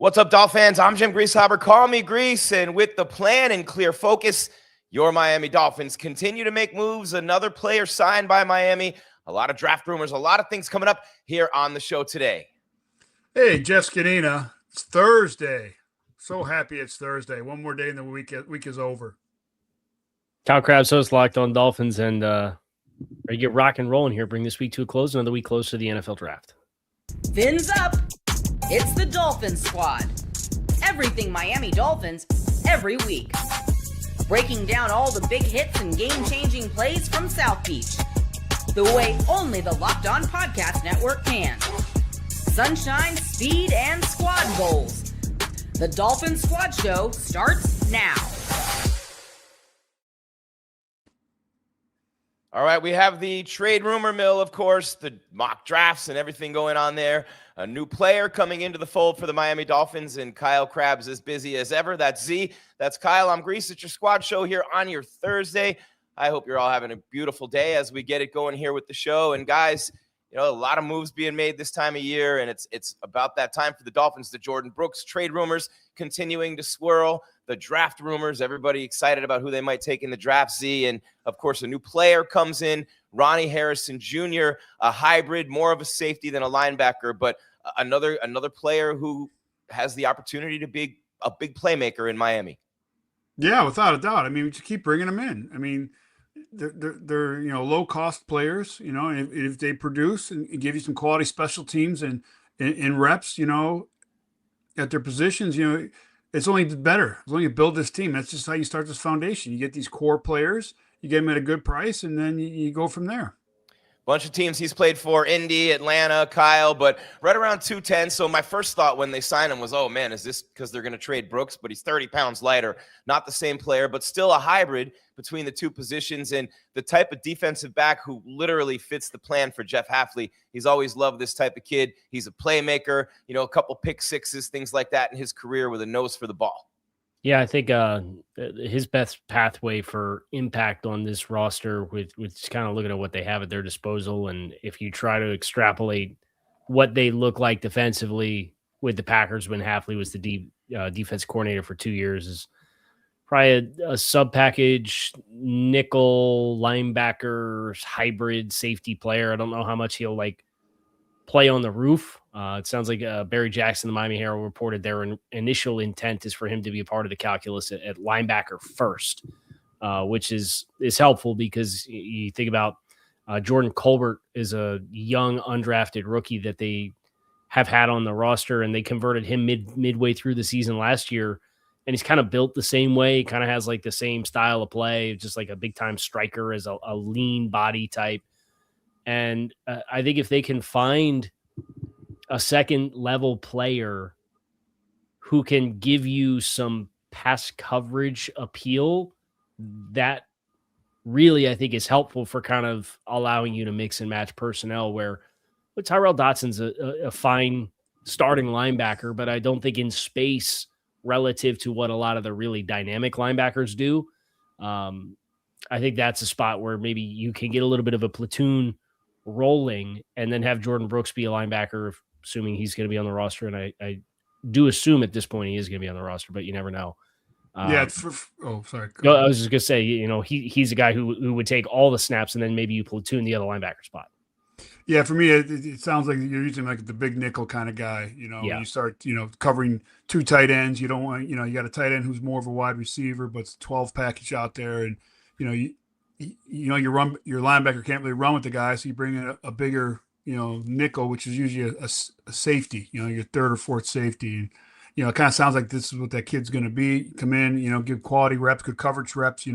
What's up, Dolphins? I'm Jim Grieshaber. Call me Gries. And with the plan and clear focus, your Miami Dolphins continue to make moves. Another player signed by Miami. A lot of draft rumors, a lot of things coming up here on the show today. Hey, Jeff Zgonina. It's Thursday. So happy it's Thursday. One more day and the week is over. Kyle Krabs, host Locked On Dolphins, and ready to get rock and rolling here. Bring this week to a close. Another week close to the NFL draft. Fins up. It's the Dolphin Squad. Everything Miami Dolphins every week. Breaking down all the big hits and game-changing plays from South Beach. The way only the Locked On Podcast Network can. Sunshine, speed, and squad goals. The Dolphin Squad Show starts now. All right, we have the trade rumor mill, of course, the mock drafts and everything going on there. A new player coming into the fold for the Miami Dolphins, and Kyle Krabs is busy as ever. That's Z. That's Kyle. I'm Gries. It's your squad show here on your Thursday. I hope you're all having a beautiful day as we get it going here with the show. And guys, you know, a lot of moves being made this time of year, and it's about that time for the Dolphins. The Jordyn Brooks trade rumors continuing to swirl. The draft rumors, everybody excited about who they might take in the draft, Z. And, of course, a new player comes in, Ronnie Harrison Jr., a hybrid, more of a safety than a linebacker, but another player who has the opportunity to be a big playmaker in Miami. Yeah, without a doubt. I mean, we just keep bringing them in. I mean, they're low-cost players, and if they produce and give you some quality special teams and reps, at their positions, it's only better. As long as you build this team, that's just how you start this foundation. You get these core players, you get them at a good price, and then you go from there. Bunch of teams he's played for, Indy, Atlanta, Kyle, but right around 210. So my first thought when they signed him was, oh, man, is this because they're going to trade Brooks? But he's 30 pounds lighter, not the same player, but still a hybrid between the two positions and the type of defensive back who literally fits the plan for Jeff Hafley. He's always loved this type of kid. He's a playmaker, a couple pick sixes, things like that in his career with a nose for the ball. Yeah, I think his best pathway for impact on this roster with just kind of looking at what they have at their disposal, and if you try to extrapolate what they look like defensively with the Packers when Hafley was the defense coordinator for 2 years, is probably a sub-package nickel linebacker hybrid safety player. I don't know how much he'll play on the roof. It sounds like Barry Jackson, the Miami Herald, reported their initial intent is for him to be a part of the calculus at linebacker first, which is helpful because you think about Jordan Colbert is a young undrafted rookie that they have had on the roster, and they converted him midway through the season last year, and he's kind of built the same way, kind of has the same style of play, just like a big-time striker as a lean body type. And I think if they can find a second-level player who can give you some pass coverage appeal, that really, I think, is helpful for kind of allowing you to mix and match personnel where Tyrell Dotson's a fine starting linebacker, but I don't think in space relative to what a lot of the really dynamic linebackers do. I think that's a spot where maybe you can get a little bit of a platoon rolling and then have Jordyn Brooks be a linebacker, assuming he's going to be on the roster. And I do assume at this point he is going to be on the roster, but you never know. Sorry. No, I was just going to say, he's a guy who would take all the snaps and then maybe you platoon the other linebacker spot. Yeah, for me, it sounds like you're using the big nickel kind of guy. You start, covering two tight ends. You don't want, you got a tight end who's more of a wide receiver, but it's a 12 package out there. And, your linebacker can't really run with the guy. So you bring in a bigger, nickel, which is usually a safety, your third or fourth safety. And, it kind of sounds like this is what that kid's going to be. Come in, give quality reps, good coverage reps,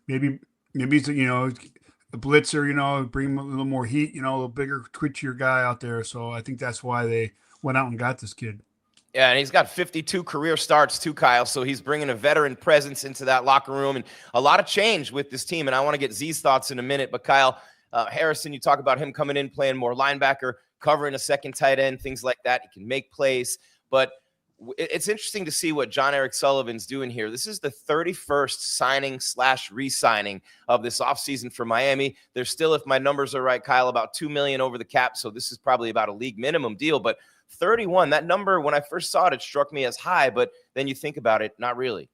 maybe it's, a blitzer, bring him a little more heat, a little bigger, twitchier guy out there. So I think that's why they went out and got this kid. Yeah, and he's got 52 career starts too, Kyle, so he's bringing a veteran presence into that locker room and a lot of change with this team, and I want to get Z's thoughts in a minute, but Kyle, Harrison, you talk about him coming in, playing more linebacker, covering a second tight end, things like that. He can make plays, but it's interesting to see what Jon-Eric Sullivan's doing here. This is the 31st signing / re-signing of this offseason for Miami. There's still, if my numbers are right, Kyle, about $2 million over the cap, so this is probably about a league minimum deal, but 31. That number, when I first saw it struck me as high, but then you think about it, not really.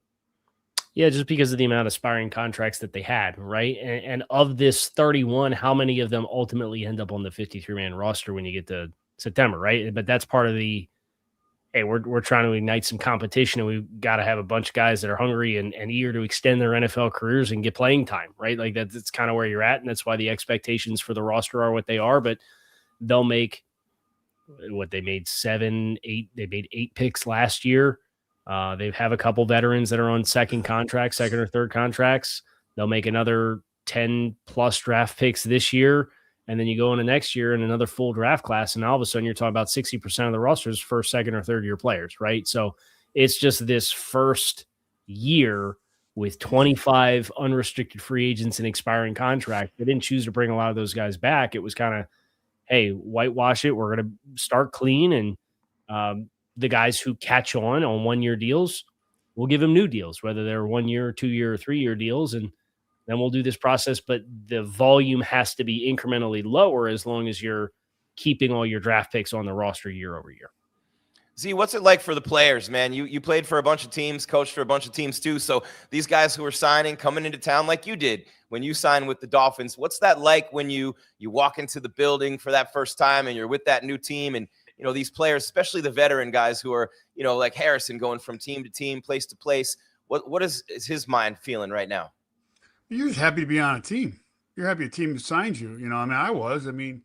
Yeah, just because of the amount of expiring contracts that they had, right? And of this 31, how many of them ultimately end up on the 53-man roster when you get to September, right? But that's part of the, hey, we're trying to ignite some competition, and we've got to have a bunch of guys that are hungry and eager to extend their NFL careers and get playing time, right? Like that's kind of where you're at, and that's why the expectations for the roster are what they are. But they'll make what they made 8 picks last year. They have a couple veterans that are on second or third contracts. They'll make another 10 plus draft picks this year. And then you go into next year in another full draft class. And all of a sudden you're talking about 60% of the rosters first, second, or third year players, right? So it's just this first year with 25 unrestricted free agents and expiring contracts. They didn't choose to bring a lot of those guys back. It was kind of, hey, whitewash it. We're going to start clean. And the guys who catch on 1-year deals, we'll give them new deals, whether they're 1 year, 2 year, or 3 year deals. And then we'll do this process, but the volume has to be incrementally lower as long as you're keeping all your draft picks on the roster year over year. Z, what's it like for the players, man? You played for a bunch of teams, coached for a bunch of teams too. So these guys who are signing, coming into town like you did when you signed with the Dolphins, what's that like when you walk into the building for that first time and you're with that new team? And, you know, these players, especially the veteran guys who are, you know, like Harrison going from team to team, place to place. What is his mind feeling right now? You're just happy to be on a team. You're happy a team signs you. You know, I mean, I was. I mean,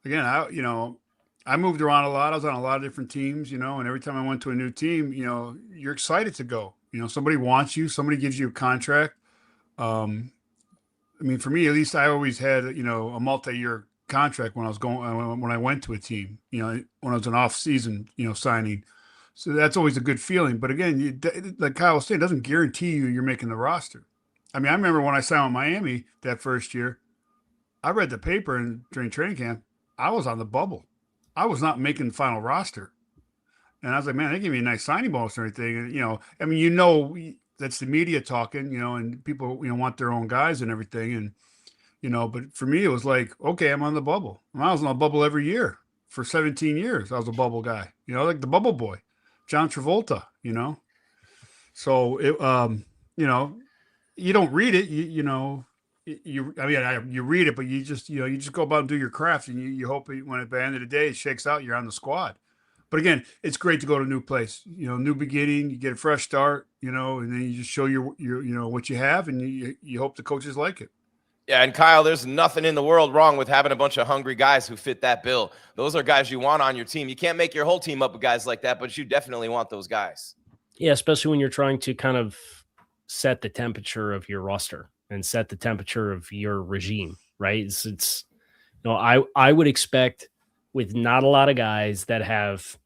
again, I moved around a lot. I was on a lot of different teams, you know, and every time I went to a new team, you know, you're excited to go. You know, somebody wants you. Somebody gives you a contract. I mean, for me, at least I always had, you know, a multi-year contract when I went to a team, you know, when I was an off-season, you know, signing. So that's always a good feeling. But again, like Kyle was saying, it doesn't guarantee you're making the roster. I mean, I remember when I signed with Miami that first year, I read the paper and during training camp, I was on the bubble. I was not making the final roster. And I was like, man, they gave me a nice signing bonus or anything. And, you know, I mean, you know, that's the media talking, you know, and people, you know, want their own guys and everything. And, you know, but for me, it was like, okay, I'm on the bubble. I was on the bubble every year for 17 years. I was a bubble guy, you know, like the bubble boy, John Travolta, you know. So, you know, you don't read it, you read it, but you just go about and do your craft, and you hope when at the end of the day it shakes out, you're on the squad. But again, it's great to go to a new place, you know, new beginning, you get a fresh start, you know, and then you just show your you know what you have, and you hope the coaches like it. Yeah, and Kyle, there's nothing in the world wrong with having a bunch of hungry guys who fit that bill. Those are guys you want on your team. You can't make your whole team up with guys like that, but you definitely want those guys. Yeah, especially when you're trying to kind of set the temperature of your roster and set the temperature of your regime, right? It's you know, I would expect with not a lot of guys that have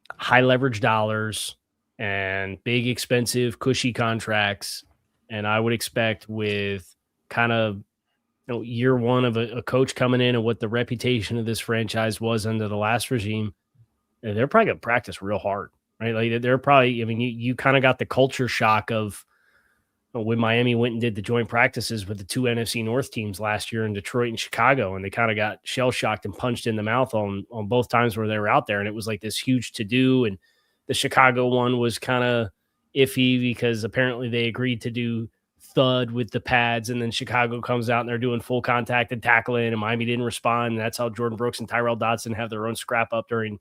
high leverage dollars and big, expensive, cushy contracts. And I would expect with kind of, you know, year one of a coach coming in and what the reputation of this franchise was under the last regime, they're probably going to practice real hard. Right, like they're probably. I mean, you kind of got the culture shock of when Miami went and did the joint practices with the two NFC North teams last year in Detroit and Chicago, and they kind of got shell shocked and punched in the mouth on both times where they were out there, and it was like this huge to do. And the Chicago one was kind of iffy because apparently they agreed to do thud with the pads, and then Chicago comes out and they're doing full contact and tackling, and Miami didn't respond. And that's how Jordyn Brooks and Tyrell Dodson have their own scrap up during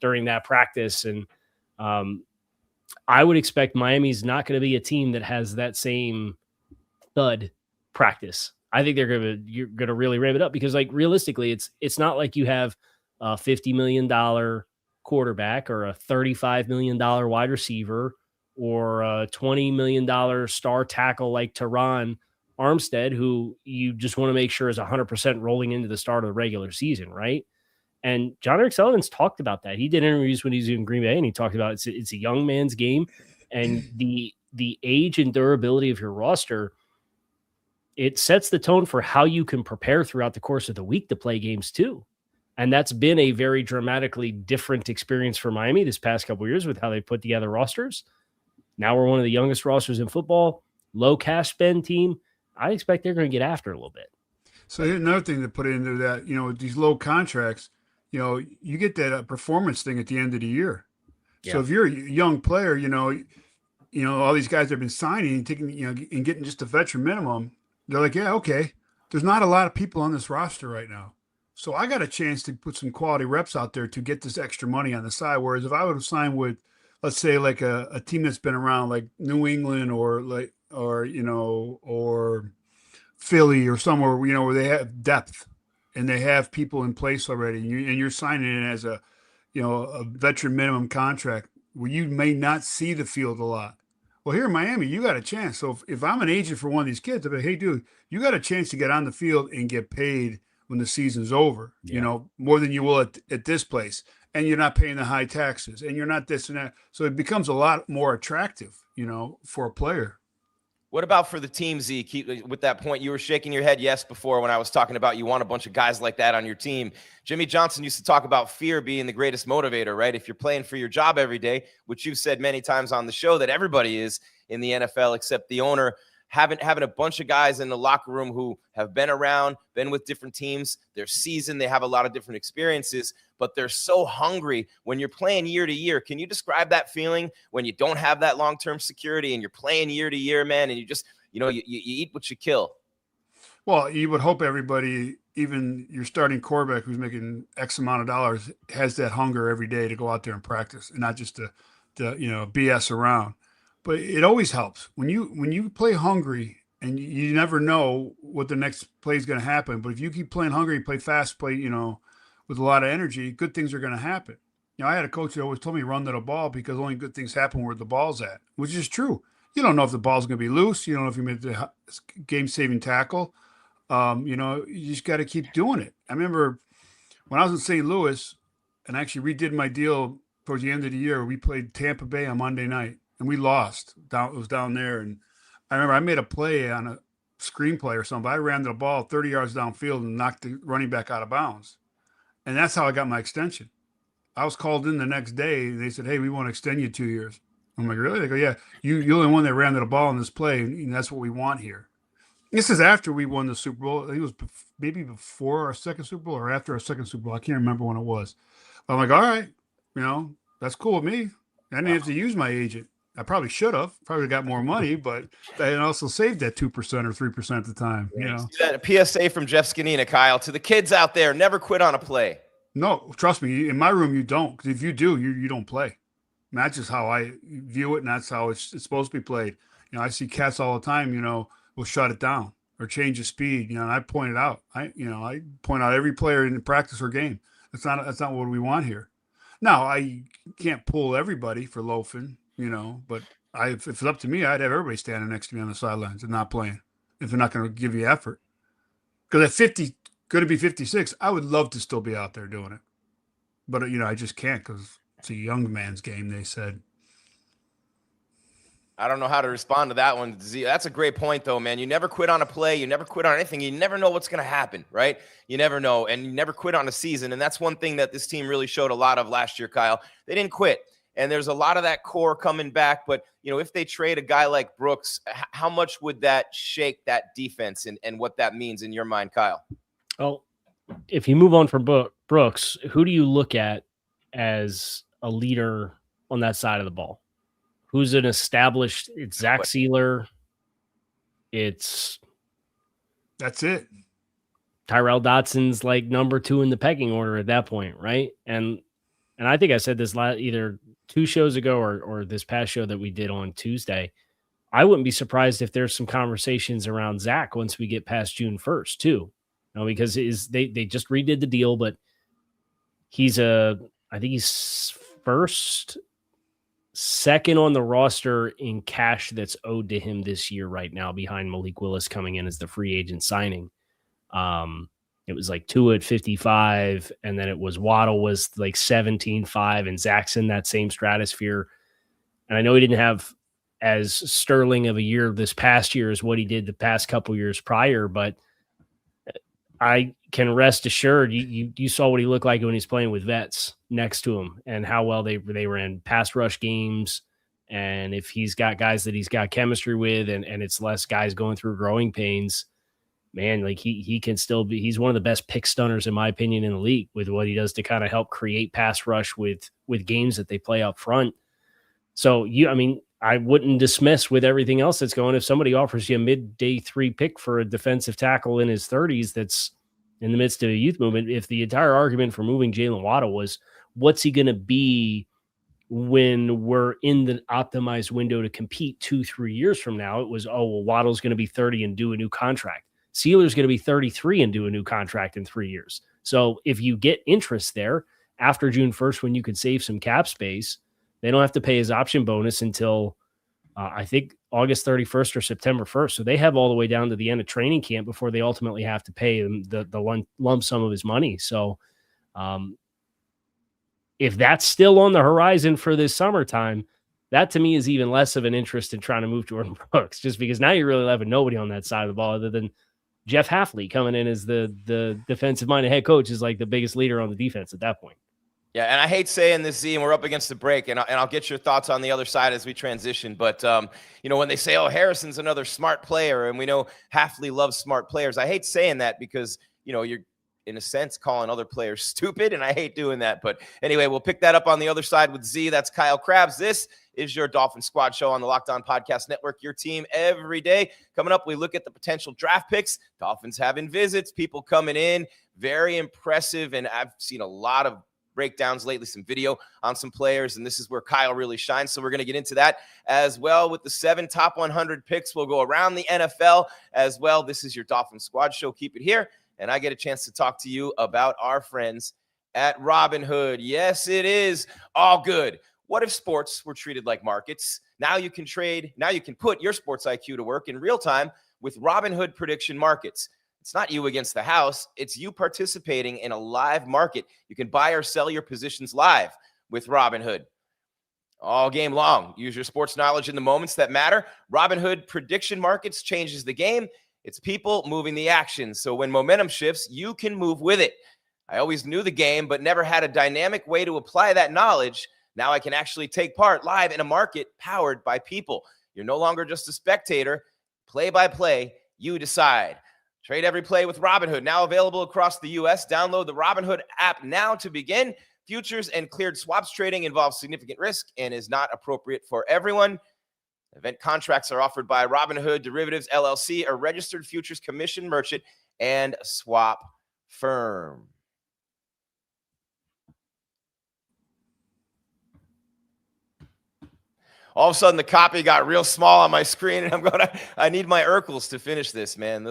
that practice. And I would expect Miami's not going to be a team that has that same thud practice. I think you're going to really ramp it up because, like, realistically, it's not like you have a $50 million quarterback or a $35 million wide receiver or a $20 million star tackle like Teron Armstead, who you just want to make sure is 100% rolling into the start of the regular season, right? And Jon-Eric Sullivan's talked about that. He did interviews when he was in Green Bay, and he talked about it's a young man's game, and the age and durability of your roster, it sets the tone for how you can prepare throughout the course of the week to play games too. And that's been a very dramatically different experience for Miami this past couple of years with how they put together rosters. Now we're one of the youngest rosters in football, low cash spend team. I expect they're going to get after a little bit. So here's another thing to put into that, you know, these low contracts, you get that performance thing at the end of the year. Yeah. So if you're a young player, all these guys have been signing and taking, and getting just a veteran minimum. They're like, yeah, okay. There's not a lot of people on this roster right now. So I got a chance to put some quality reps out there to get this extra money on the side. Whereas if I would have signed with, let's say, like a team that's been around, like New England or Philly or somewhere, where they have depth and they have people in place already, and you're signing it as a veteran minimum contract where you may not see the field a lot. Well, here in Miami, you got a chance. So if I'm an agent for one of these kids, I'll be like, hey, dude, you got a chance to get on the field and get paid when the season's over, more than you will at this place. And you're not paying the high taxes and you're not this and that. So it becomes a lot more attractive, for a player. What about for the team, Z? Keep with that point. You were shaking your head yes before when I was talking about you want a bunch of guys like that on your team. Jimmy Johnson used to talk about fear being the greatest motivator, right? If you're playing for your job every day, which you've said many times on the show that everybody is in the NFL except the owner, having a bunch of guys in the locker room who have been around, been with different teams, they're seasoned, they have a lot of different experiences, but they're so hungry when you're playing year to year. Can you describe that feeling when you don't have that long-term security and you're playing year to year, man, and you just, you eat what you kill? Well, you would hope everybody, even your starting quarterback who's making X amount of dollars, has that hunger every day to go out there and practice and not just to BS around. But it always helps when you play hungry, and you never know what the next play is going to happen. But if you keep playing hungry, play fast, play with a lot of energy, good things are going to happen. I had a coach that always told me run to the ball because only good things happen where the ball's at, which is true. You don't know if the ball's going to be loose. You don't know if you made the game-saving tackle. You just got to keep doing it. I remember when I was in St. Louis and I actually redid my deal towards the end of the year, we played Tampa Bay on Monday night. And we lost. It was down there. And I remember I made a play on a screenplay or something. I ran the ball 30 yards downfield and knocked the running back out of bounds. And that's how I got my extension. I was called in the next day. And they said, hey, we want to extend you 2 years. I'm like, really? They go, yeah, you're the only one that ran to the ball in this play. And that's what we want here. This is after we won the Super Bowl. I think it was maybe before our second Super Bowl or after our second Super Bowl. I can't remember when it was. I'm like, all right, that's cool with me. I didn't have to use my agent. I probably should have. Probably got more money, but I also saved that 2% or 3% at the time. That a PSA from Jeff Zgonina, Kyle, to the kids out there: never quit on a play. No, trust me. In my room, you don't. Because if you do, you don't play. And that's just how I view it, and that's how it's supposed to be played. I see cats all the time. Will shut it down or change the speed. And I point it out. I point out every player in the practice or game. That's not what we want here. Now I can't pull everybody for loafing. But if it's up to me, I'd have everybody standing next to me on the sidelines and not playing if they're not going to give you effort. Because at 50, going to be 56, I would love to still be out there doing it. But, I just can't because it's a young man's game, they said. I don't know how to respond to that one, Z. That's a great point, though, man. You never quit on a play. You never quit on anything. You never know what's going to happen, right? You never know. And you never quit on a season. And that's one thing that this team really showed a lot of last year, Kyle. They didn't quit. And there's a lot of that core coming back. But, if they trade a guy like Brooks, how much would that shake that defense and what that means in your mind, Kyle? Well, if you move on from Brooks, who do you look at as a leader on that side of the ball? Who's an established? It's Zach Sealer. That's it. Tyrell Dotson's like number 2 in the pecking order at that point, right? And I think I said this either 2 shows ago or this past show that we did on Tuesday. I wouldn't be surprised if there's some conversations around Zach once we get past June 1st too. Because they just redid the deal, but I think he's second on the roster in cash that's owed to him this year right now, behind Malik Willis coming in as the free agent signing. It was like Tua at 55, and then it was Waddle was like 17.5, and Zach's in that same stratosphere. And I know he didn't have as sterling of a year this past year as what he did the past couple years prior, but I can rest assured you saw what he looked like when he's playing with vets next to him and how well they were in pass rush games. And if he's got guys that he's got chemistry with and it's less guys going through growing pains, man, like he can still be, he's one of the best pick stunners in my opinion in the league with what he does to kind of help create pass rush with games that they play up front. So I wouldn't dismiss with everything else that's going. If somebody offers you a mid-day 3 pick for a defensive tackle in his 30s that's in the midst of a youth movement, if the entire argument for moving Jaylen Waddle was what's he going to be when we're in the optimized window to compete 2-3 years from now, it was, Waddle's going to be 30 and do a new contract. Sealer's going to be 33 and do a new contract in 3 years. So if you get interest there after June 1st, when you could save some cap space, they don't have to pay his option bonus until I think August 31st or September 1st. So they have all the way down to the end of training camp before they ultimately have to pay him the lump sum of his money. So if that's still on the horizon for this summertime, that to me is even less of an interest in trying to move Jordyn Brooks, just because now you're really having nobody on that side of the ball other than Jeff Hafley coming in as the defensive-minded head coach is like the biggest leader on the defense at that point. Yeah, and I hate saying this, Z, and we're up against the break, and I'll get your thoughts on the other side as we transition. But, when they say, Harrison's another smart player, and we know Hafley loves smart players, I hate saying that because, you're, in a sense, calling other players stupid, and I hate doing that. But anyway, we'll pick that up on the other side with Z. That's Kyle Krabs. This is your Dolphin Squad Show on the Locked On Podcast Network, your team every day. Coming up, we look at the potential draft picks. Dolphins having visits, people coming in, very impressive, and I've seen a lot of breakdowns lately, some video on some players, and this is where Kyle really shines. So we're going to get into that as well with the 7 top 100 picks. We'll go around the NFL as well. This is your Dolphin Squad Show. Keep it here, and I get a chance to talk to you about our friends at Robinhood. Yes, it is all good. What if sports were treated like markets? Now you can trade. Now you can put your sports IQ to work in real time with Robinhood prediction markets. It's not you against the house. It's you participating in a live market. You can buy or sell your positions live with Robinhood. All game long. Use your sports knowledge in the moments that matter. Robinhood prediction markets changes the game. It's people moving the action. So when momentum shifts, you can move with it. I always knew the game, but never had a dynamic way to apply that knowledge. Now I can actually take part live in a market powered by people. You're no longer just a spectator. Play by play, you decide. Trade every play with Robinhood, now available across the U.S. Download the Robinhood app now to begin. Futures and cleared swaps trading involves significant risk and is not appropriate for everyone. Event contracts are offered by Robinhood Derivatives LLC, a registered futures commission merchant and swap firm. All of a sudden, the copy got real small on my screen, and I need my Urkels to finish this, man.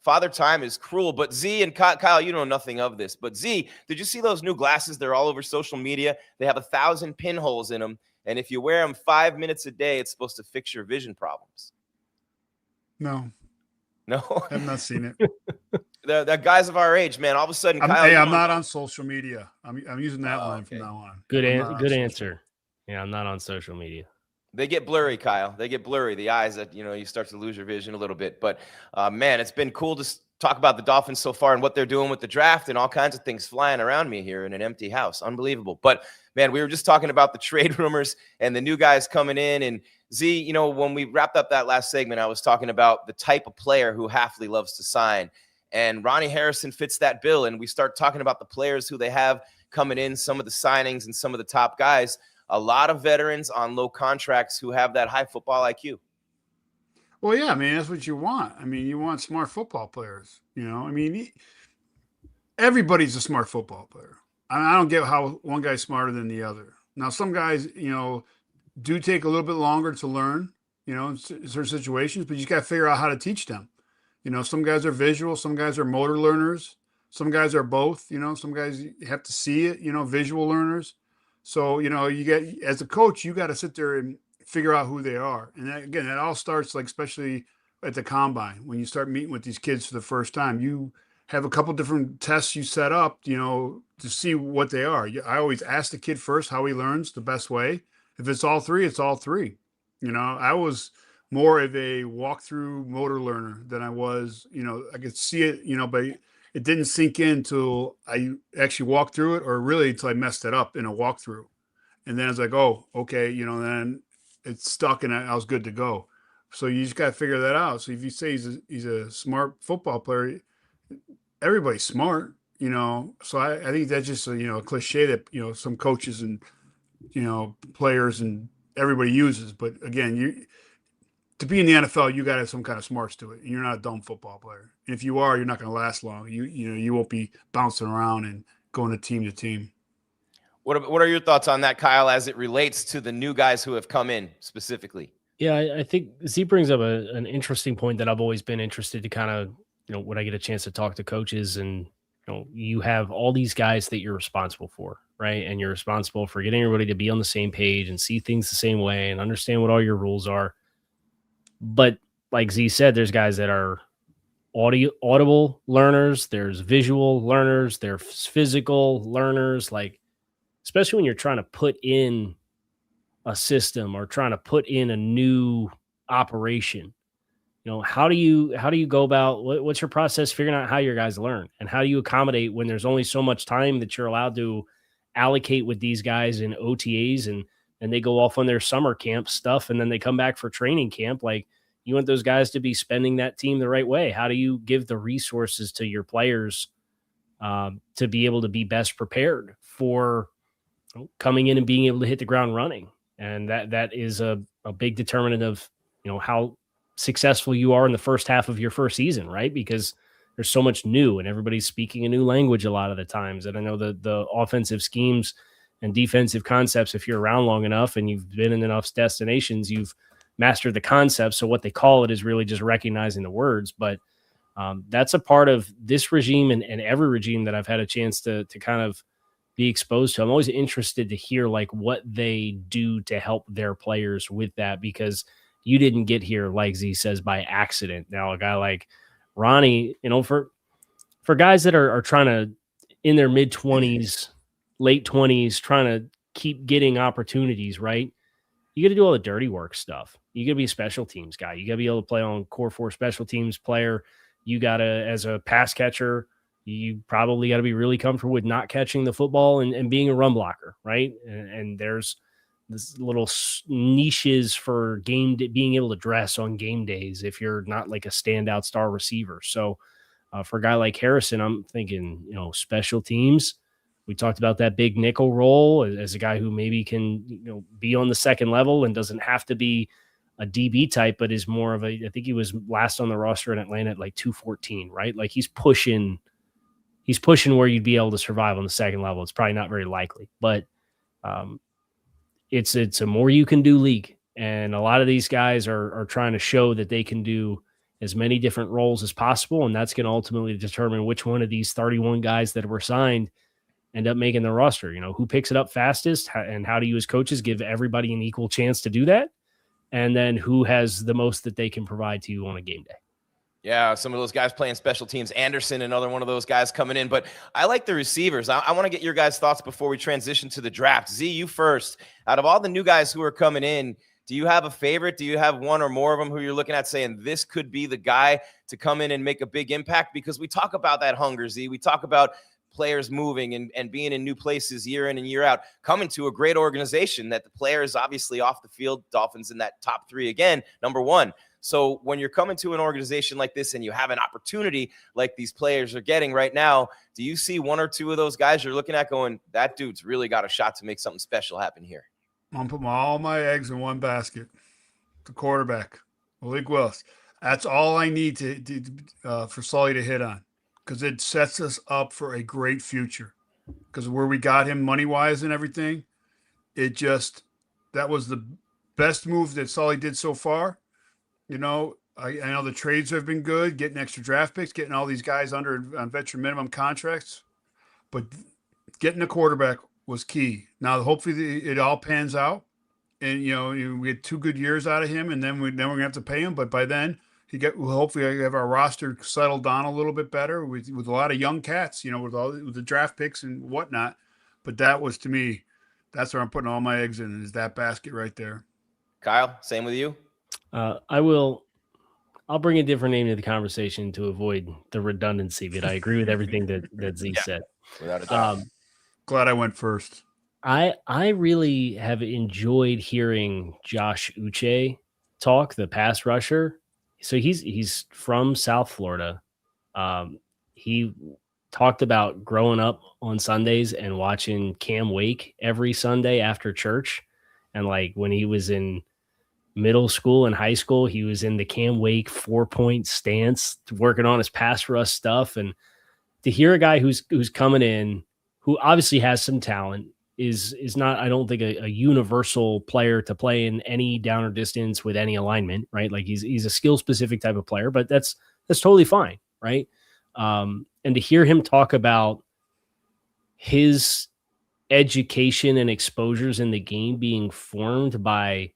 Father Time is cruel. But Z and Kyle, you know nothing of this. But Z, did you see those new glasses? They're all over social media. They have 1,000 pinholes in them. And if you wear them 5 minutes a day, it's supposed to fix your vision problems. No. I've not seen it. The guys of our age, man, all of a sudden, Kyle. I'm not on social media. I'm using that line from now on. Good answer. Yeah, I'm not on social media. They get blurry, Kyle. They get blurry. The eyes that, you start to lose your vision a little bit. But, man, it's been cool to talk about the Dolphins so far and what they're doing with the draft and all kinds of things flying around me here in an empty house. Unbelievable. But, man, we were just talking about the trade rumors and the new guys coming in. And, Z, when we wrapped up that last segment, I was talking about the type of player who Hafley loves to sign. And Ronnie Harrison fits that bill. And we start talking about the players who they have coming in, some of the signings and some of the top guys. A lot of veterans on low contracts who have that high football IQ. Well, yeah, that's what you want. You want smart football players. Everybody's a smart football player. I don't get how one guy's smarter than the other. Now, some guys, do take a little bit longer to learn, in certain situations, but you got to figure out how to teach them. Some guys are visual, some guys are motor learners, some guys are both. Some guys have to see it, visual learners. So, you get, as a coach, you got to sit there and figure out who they are. And that, again, it all starts especially at the combine, when you start meeting with these kids for the first time. You have a couple different tests you set up, to see what they are. I always ask the kid first how he learns the best way. If it's all three, it's all three. I was more of a walkthrough motor learner than I was, I could see it, but it didn't sink in until I actually walked through it, or really until I messed it up in a walkthrough. And then I was like, oh, okay, then it stuck and I was good to go. So you just got to figure that out. So if you say he's a smart football player, everybody's smart, So I think that's just a cliche that some coaches and players and everybody uses. But again, to be in the NFL, you got to have some kind of smarts to it. And you're not a dumb football player. And if you are, you're not going to last long. You won't be bouncing around and going to team. What are your thoughts on that, Kyle, as it relates to the new guys who have come in specifically? Yeah, I think Z brings up an interesting point that I've always been interested to kind of, when I get a chance to talk to coaches, and you have all these guys that you're responsible for, right? And you're responsible for getting everybody to be on the same page and see things the same way and understand what all your rules are. But like Z said, there's guys that are audible learners, there's visual learners, there's physical learners, like especially when you're trying to put in a system or trying to put in a new operation. How do you go about what's your process figuring out how your guys learn, and how do you accommodate when there's only so much time that you're allowed to allocate with these guys in OTAs and they go off on their summer camp stuff and then they come back for training camp? Like, you want those guys to be spending that team the right way. How do you give the resources to your players to be able to be best prepared for coming in and being able to hit the ground running? And that is a big determinant of, how successful you are in the first half of your first season, right? Because there's so much new and everybody's speaking a new language a lot of the times. And I know the offensive schemes and defensive concepts, if you're around long enough and you've been in enough destinations, you've mastered the concept. So what they call it is really just recognizing the words. But that's a part of this regime and every regime that I've had a chance to kind of be exposed to. I'm always interested to hear like what they do to help their players with that, because you didn't get here, like Z says, by accident. Now, a guy like Ronnie, for guys that are trying to, in their mid-20s, late 20s, trying to keep getting opportunities, right? You got to do all the dirty work stuff. You got to be a special teams guy. You got to be able to play on core 4 special teams player. You got to, as a pass catcher, you probably got to be really comfortable with not catching the football and being a run blocker, right? And there's this little niches for being able to dress on game days if you're not like a standout star receiver. So for a guy like Harrison, I'm thinking, special teams. We talked about that big nickel role as a guy who maybe can, be on the second level and doesn't have to be a DB type, but is more of I think he was last on the roster in Atlanta at like 214, right? Like he's pushing where you'd be able to survive on the second level. It's probably not very likely, but it's a more you can do league. And a lot of these guys are trying to show that they can do as many different roles as possible. And that's going to ultimately determine which one of these 31 guys that were signed end up making the roster. Who picks it up fastest, and how do you as coaches give everybody an equal chance to do that? And then who has the most that they can provide to you on a game day? Yeah, some of those guys playing special teams. Anderson, another one of those guys coming in. But I like the receivers. I want to get your guys' thoughts before we transition to the draft. Z, you first. Out of all the new guys who are coming in, do you have a favorite? Do you have one or more of them who you're looking at saying this could be the guy to come in and make a big impact? Because we talk about that hunger, Z. We talk about players moving and being in new places year in and year out, coming to a great organization that the players obviously off the field, Dolphins in that top 3 again, number 1. So when you're coming to an organization like this and you have an opportunity like these players are getting right now, do you see one or two of those guys you're looking at going, that dude's really got a shot to make something special happen here? I'm putting all my eggs in one basket. The quarterback, Malik Willis. That's all I need for Sully to hit on, because it sets us up for a great future. Because where we got him money-wise and everything, that was the best move that Sully did so far. I know the trades have been good, getting extra draft picks, getting all these guys on veteran minimum contracts, but getting a quarterback was key. Now, hopefully it all pans out, and we had 2 good years out of him, and then we're gonna have to pay him. But by then, we'll hopefully have our roster settled down a little bit better with a lot of young cats, with the draft picks and whatnot. But that was, to me, that's where I'm putting all my eggs in, is that basket right there. Kyle, same with you? I'll bring a different name to the conversation to avoid the redundancy, but I agree with everything that Z said. Without a doubt. Glad I went first. I really have enjoyed hearing Josh Uche talk, the pass rusher. So he's from South Florida. He talked about growing up on Sundays and watching Cam Wake every Sunday after church. And like when he was in middle school and high school, he was in the Cam Wake 4-point stance, working on his pass rush stuff. And to hear a guy who's coming in, who obviously has some talent, is not, I don't think, a universal player to play in any down or distance with any alignment, right? Like he's a skill specific type of player, but that's totally fine, right? And to hear him talk about his education and exposures in the game being formed by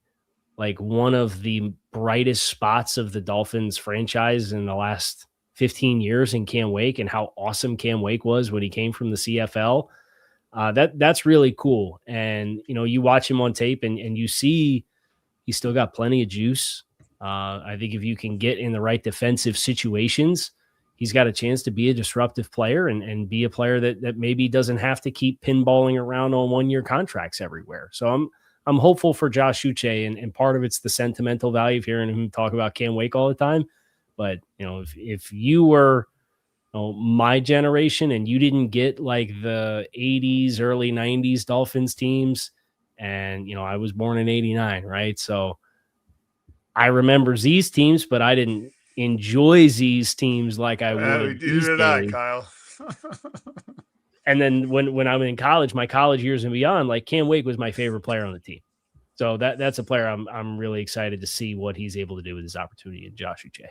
like one of the brightest spots of the Dolphins franchise in the last 15 years in Cam Wake, and how awesome Cam Wake was when he came from the CFL. That's really cool. And, you know, you watch him on tape and you see he's still got plenty of juice. I think if you can get in the right defensive situations, he's got a chance to be a disruptive player and be a player that maybe doesn't have to keep pinballing around on 1-year contracts everywhere. So I'm hopeful for Josh Uche, and part of it's the sentimental value of hearing him talk about Cam Wake all the time. But, you know, if you were my generation and you didn't get like the 80s, early 90s Dolphins teams, and, you know, I was born in 89, right? So I remember Z's teams, but I didn't enjoy Z's teams like I would. Neither did I, Kyle. And then when I'm in college, my college years and beyond, like Cam Wake was my favorite player on the team. So that's a player I'm really excited to see what he's able to do with his opportunity in Josh Uche.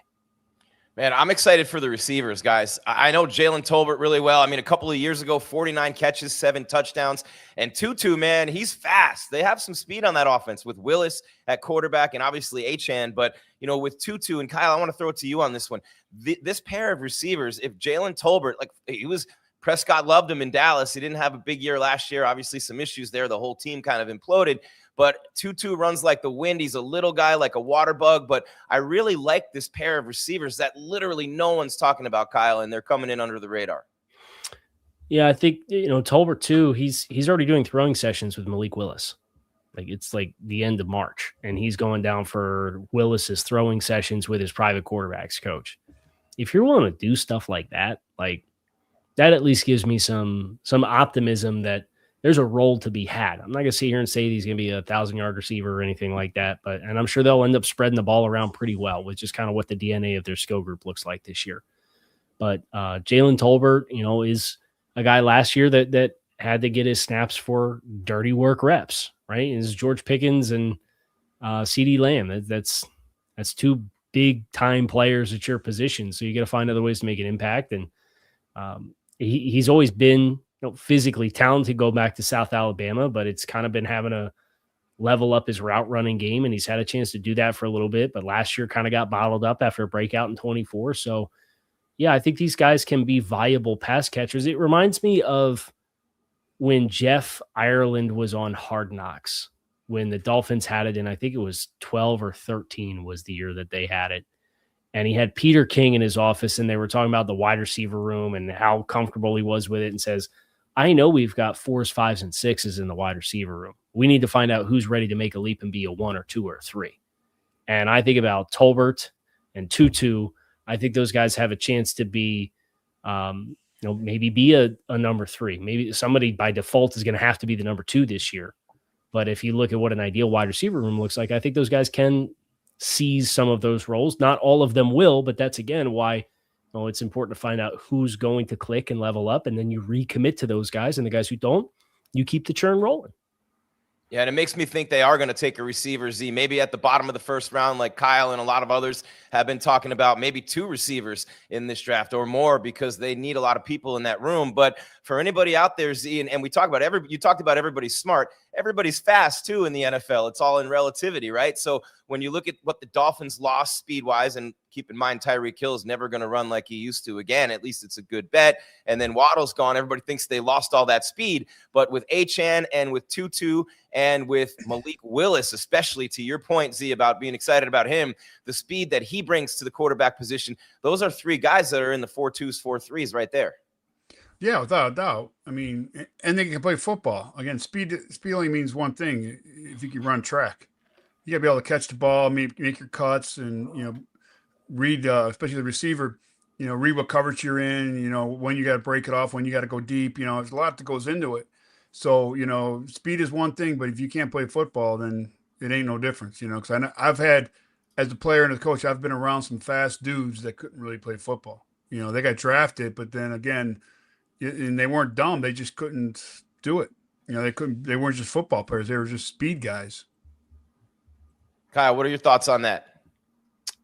Man, I'm excited for the receivers, guys. I know Jaylen Tolbert really well. I mean, a couple of years ago, 49 catches, 7 touchdowns. And Tutu, man, he's fast. They have some speed on that offense with Willis at quarterback and obviously Achane. But, you know, with Tutu and Kyle, I want to throw it to you on this one. This pair of receivers, if Jaylen Tolbert, like Prescott loved him in Dallas. He didn't have a big year last year. Obviously, some issues there. The whole team kind of imploded. But Tutu runs like the wind. He's a little guy like a water bug. But I really like this pair of receivers that literally no one's talking about, Kyle, and they're coming in under the radar. Yeah, I think, you know, Tolbert too, he's already doing throwing sessions with Malik Willis. Like it's like the end of March, and he's going down for Willis's throwing sessions with his private quarterbacks coach. If you're willing to do stuff like that, like that at least gives me some optimism that there's a role to be had. I'm not going to sit here and say he's going to be a 1,000-yard receiver or anything like that, and I'm sure they'll end up spreading the ball around pretty well, which is kind of what the DNA of their skill group looks like this year. But Jaylen Tolbert, you know, is a guy last year that had to get his snaps for dirty work reps, right? It's George Pickens and CeeDee Lamb. That's 2 big time players at your position. So you got to find other ways to make an impact. And he's always been, you know, physically talented, go back to South Alabama, but it's kind of been having to level up his route running game. And he's had a chance to do that for a little bit, but last year kind of got bottled up after a breakout in 24. So yeah, I think these guys can be viable pass catchers. It reminds me of when Jeff Ireland was on Hard Knocks, when the Dolphins had it. And I think it was 12 or 13 was the year that they had it. And he had Peter King in his office, and they were talking about the wide receiver room and how comfortable he was with it, and says, I know we've got 4s, 5s, and 6s in the wide receiver room. We need to find out who's ready to make a leap and be a 1 or 2 or 3. And I think about Tolbert and Tutu. I think those guys have a chance to be, you know, maybe be a number 3. Maybe somebody by default is going to have to be the number 2 this year. But if you look at what an ideal wide receiver room looks like, I think those guys can seize some of those roles. Not all of them will, but that's again why it's important to find out who's going to click and level up, and then you recommit to those guys, and the guys who don't, you keep the churn rolling. Yeah, and it makes me think they are going to take a receiver, Z, maybe at the bottom of the first round, like Kyle and a lot of others have been talking about, maybe 2 receivers in this draft or more, because they need a lot of people in that room. But for anybody out there, Z, and we talk about you talked about everybody's smart, everybody's fast too in the NFL. It's all in relativity, right? So when you look at what the Dolphins lost speed-wise, and keep in mind Tyreek Hill is never going to run like he used to again, at least it's a good bet. And then Waddle's gone. Everybody thinks they lost all that speed. But with Achane and with Tutu and with Malik Willis, especially to your point, Z, about being excited about him, the speed that he brings to the quarterback position, those are 3 guys that are in the 4.2s, 4.3s right there. Yeah, without a doubt. I mean, and they can play football. Again, speed only means one thing: if you can run track. you got to be able to catch the ball, make your cuts, and read, especially the receiver. Read what coverage you're in. When you got to break it off, when you got to go deep. There's a lot that goes into it. So speed is one thing, but if you can't play football, then it ain't no difference. Because I've had, as a player and as a coach, I've been around some fast dudes that couldn't really play football. They got drafted, but then again, and they weren't dumb. They just couldn't do it. They weren't just football players. They were just speed guys. Kyle, what are your thoughts on that?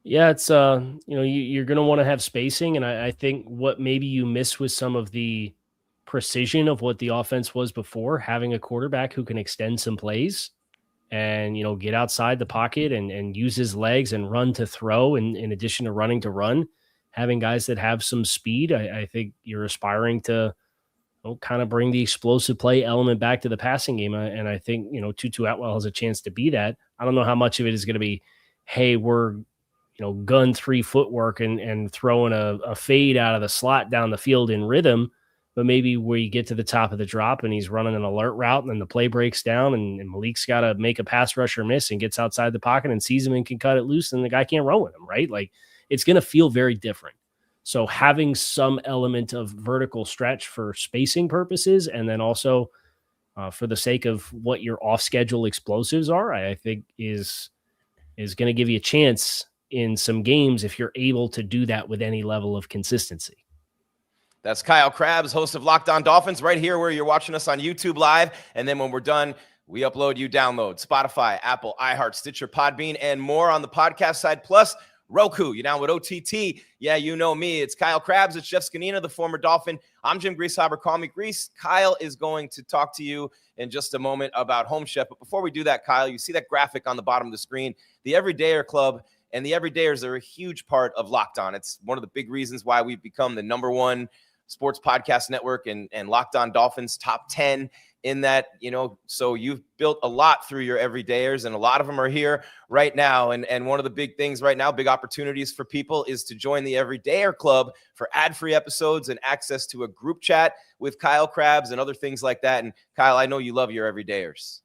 Yeah, it's you're going to want to have spacing, and I think what maybe you miss with some of the precision of what the offense was before, having a quarterback who can extend some plays and get outside the pocket and use his legs and run to throw, in addition to running to run. Having guys that have some speed, I think you're aspiring to kind of bring the explosive play element back to the passing game. And I think, Tutu Atwell has a chance to be that. I don't know how much of it is going to be, hey, we're, gun 3 footwork and throwing a fade out of the slot down the field in rhythm, but maybe where you get to the top of the drop and he's running an alert route and then the play breaks down and Malik's got to make a pass rusher miss and gets outside the pocket and sees him and can cut it loose and the guy can't run with him, right? Like, it's going to feel very different. So having some element of vertical stretch for spacing purposes, and then also for the sake of what your off-schedule explosives are, I think is going to give you a chance in some games if you're able to do that with any level of consistency. That's Kyle Krabs, host of Locked On Dolphins, right here where you're watching us on YouTube Live. And then when we're done, we upload, you download Spotify, Apple, iHeart, Stitcher, Podbean, and more on the podcast side. Plus, Roku, you download OTT. Yeah, you know me. It's Kyle Krabs. It's Jeff Zgonina, the former Dolphin. I'm Jim Grieshaber. Call me Gries. Kyle is going to talk to you in just a moment about Home Chef. But before we do that, Kyle, you see that graphic on the bottom of the screen. The Everydayer Club and the Everydayers are a huge part of Locked On. It's one of the big reasons why we've become the #1 sports podcast network and Locked On Dolphins top 10 in that, so you've built a lot through your everydayers, and a lot of them are here right now. And one of the big things right now, big opportunities for people, is to join the Everydayer Club for ad-free episodes and access to a group chat with Kyle Krabs and other things like that. And Kyle, I know you love your everydayers.